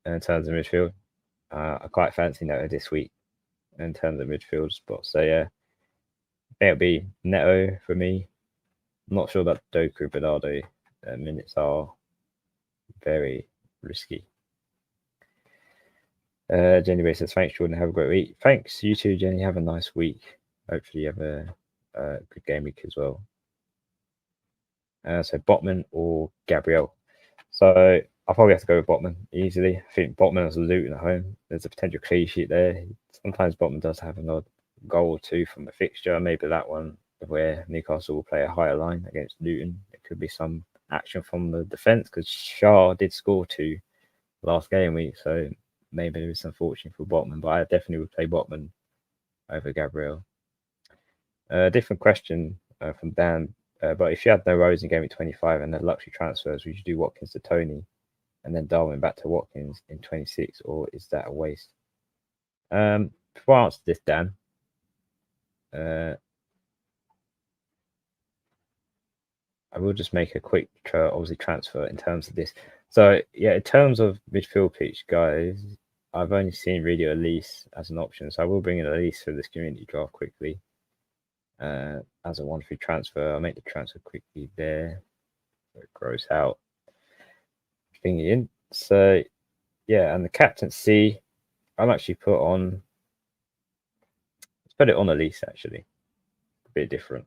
in terms of midfield. I quite fancy Neto this week in terms of midfield spots. So yeah, it'll be Neto for me. I'm not sure about Doku, Bernardo. Minutes are very risky. Jenny Ray says, thanks, Jordan. Have a great week. Thanks, you too, Jenny. Have a nice week. Hopefully, you have a good game week as well. So, Botman or Gabriel. So, I'll probably have to go with Botman easily. I think Botman has Luton at home. There's a potential clean sheet there. Sometimes Botman does have an odd goal or two from the fixture. Maybe that one where Newcastle will play a higher line against Luton. There could be some action from the defence because Shaw did score 2 last game week. So, maybe there is some fortune for Botman, but I definitely would play Botman over Gabriel. Different question from Dan. But if you had no Rose in game week 25 and the luxury transfers, would you do Watkins to Tony and then Darwin back to Watkins in 26, or is that a waste? Before I answer this, Dan, I will just make a quick obviously transfer in terms of this. So yeah, in terms of midfield pitch, guys, I've only seen really Elise as an option, so I will bring in Elise for this community draft quickly. As a 1-3 transfer, I'll make the transfer quickly there. So it grows out. Bring it in. So yeah, and the captaincy, I'll actually put on. Let's put it on Elise actually. A bit different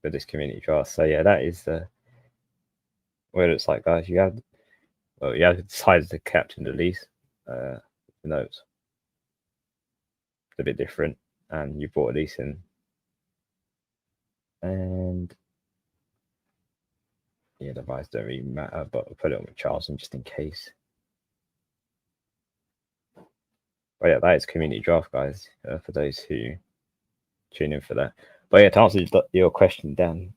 for this community draft. So yeah, that is what it looks like, guys. You have decided to captain Elise. Notes. It's a bit different. And you brought Elise in. And yeah, the vice don't really matter, but I'll put it on with Charleston just in case. But yeah, that is community draft, guys, for those who tune in for that. But yeah, to answer your question, Dan,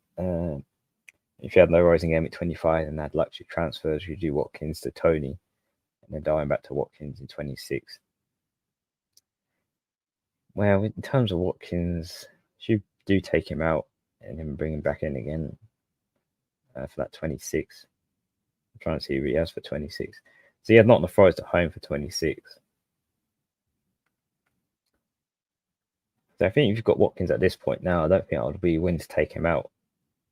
if you had no Rising game at 25 and had luxury transfers, you do Watkins to Tony and then Darwin back to Watkins in 26. Well, in terms of Watkins, you do take him out and then bring him back in again for that 26. I'm trying to see who he has for 26. So he had Nottingham Forest at home for 26. So I think if you've got Watkins at this point now, I don't think I would be willing to take him out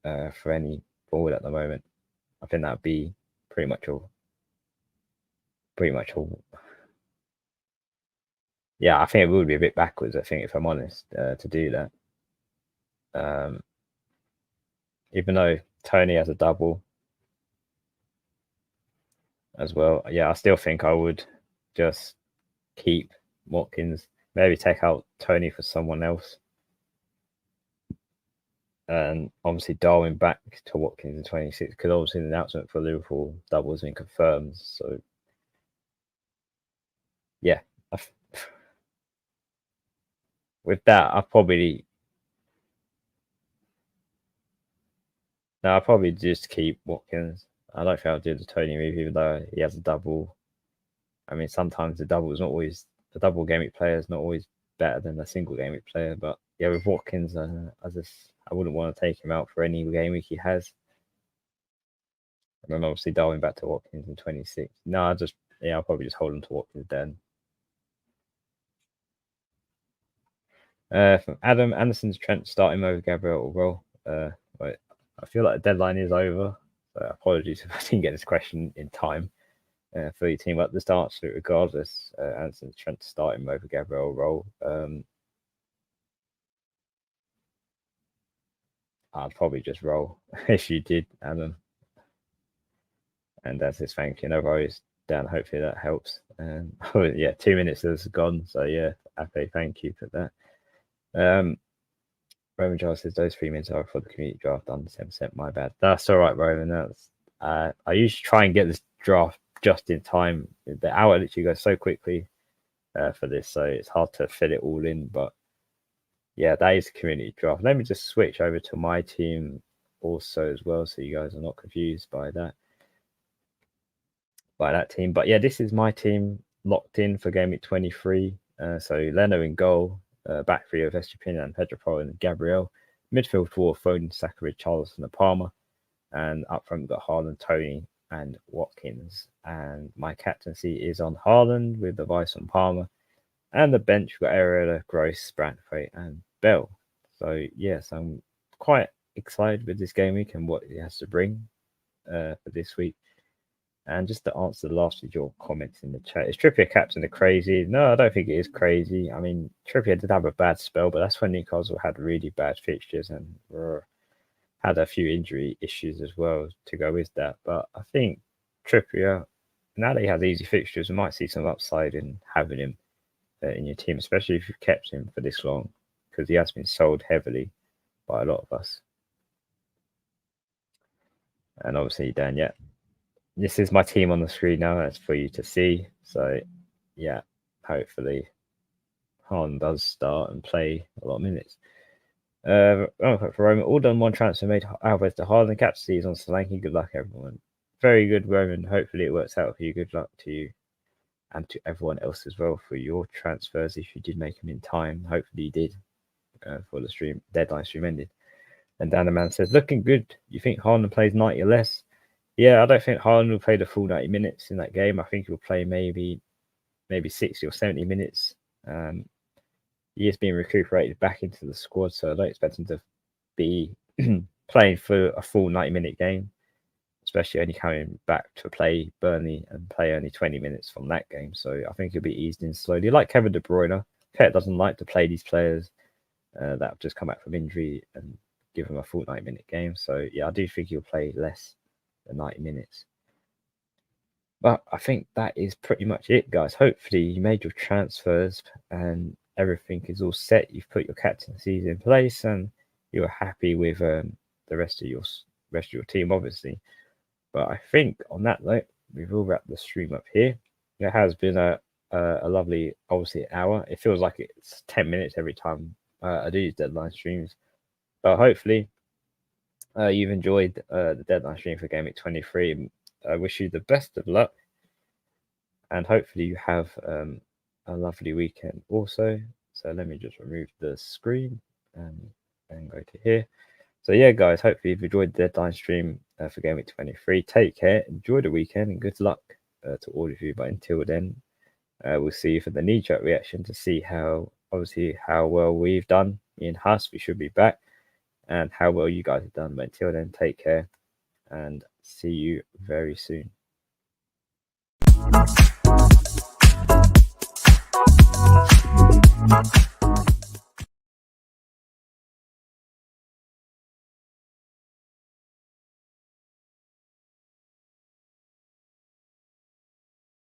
for any forward at the moment. I think that would be pretty much all. Yeah, I think it would be a bit backwards, I think, if I'm honest, to do that. Even though Tony has a double as well. Yeah, I still think I would just keep Watkins, maybe take out Tony for someone else. And obviously Darwin back to Watkins in 26, because obviously the announcement for Liverpool double has been confirmed. So yeah, with that, I'll probably just keep Watkins. I don't think I'll do the Tony move, even though he has a double. I mean, sometimes the double game week player is not always better than a single game week player. But yeah, with Watkins, I wouldn't want to take him out for any game week he has. And then obviously dialing back to Watkins in 26. No, I'll probably just hold on to Watkins then. From Adam Anderson's Trent starting over Gabriel Roll. I feel like the deadline is over. So apologies if I didn't get this question in time for your team at the start. So regardless, Anderson's Trent starting over Gabriel Roll. I'd probably just roll if you did, Adam. And that's his thank you. No worries, Dan. Hopefully that helps. Yeah, 2 minutes is gone. So yeah, happy thank you for that. Roman Giles says those 3 minutes are for the community draft under 10%. My bad. That's all right, Roman. That's I usually try and get this draft just in time. The hour literally goes so quickly for this, so it's hard to fit it all in. But yeah, that is the community draft. Let me just switch over to my team also as well, so you guys are not confused by that team. But yeah, this is my team locked in for game week 23. So Leno in goal, back three of Estupinian and Pedro Porro and Gabriel. Midfield four, Foden, Saka, Charleston and Palmer. And up front, we've got Haaland, Tony and Watkins. And my captaincy is on Haaland with the vice on Palmer. And the bench, we've got Areola, Gross, Brantford and Bell. So yes, I'm quite excited with this game week and what it has to bring for this week. And just to answer the last of your comments in the chat, is Trippier captain a crazy? No, I don't think it is crazy. I mean, Trippier did have a bad spell, but that's when Newcastle had really bad fixtures and had a few injury issues as well to go with that. But I think Trippier, now that he has easy fixtures, we might see some upside in having him in your team, especially if you've kept him for this long, because he has been sold heavily by a lot of us. And obviously, Dan, yeah. This is my team on the screen now. That's for you to see. So, yeah, hopefully Haaland does start and play a lot of minutes. For Roman, all done one transfer made Alvarez to Haaland. Captaincy is on Solanke. Good luck, everyone. Very good, Roman. Hopefully it works out for you. Good luck to you and to everyone else as well for your transfers if you did make them in time. Hopefully you did for the deadline stream ended. And Danaman says, looking good. You think Haaland plays 90 or less? Yeah, I don't think Haaland will play the full 90 minutes in that game. I think he'll play maybe 60 or 70 minutes. He is being recuperated back into the squad, so I don't expect him to be playing for a full 90-minute game, especially only coming back to play Burnley and play only 20 minutes from that game. So I think he'll be eased in slowly. Like Kevin De Bruyne, Pep doesn't like to play these players that have just come back from injury and give him a full 90-minute game. So yeah, I do think he'll play less than 90 minutes. But I think that is pretty much it, guys. Hopefully you made your transfers and everything is all set. You've put your captaincies in place and you're happy with the rest of your team, obviously. But I think on that note, we've all wrapped the stream up here. It has been a lovely, obviously, hour. It feels like it's 10 minutes every time I do these deadline streams. But hopefully you've enjoyed the deadline stream for Game Week 23. I wish you the best of luck. And hopefully you have a lovely weekend also. So let me just remove the screen and go to here. So yeah, guys, hopefully you've enjoyed the deadline stream for Game Week 23. Take care, enjoy the weekend, and good luck to all of you. But until then, we'll see you for the knee-jerk reaction to see how well we've done. Me and Huss, we should be back, and how well you guys have done. But until then, take care, and see you very soon.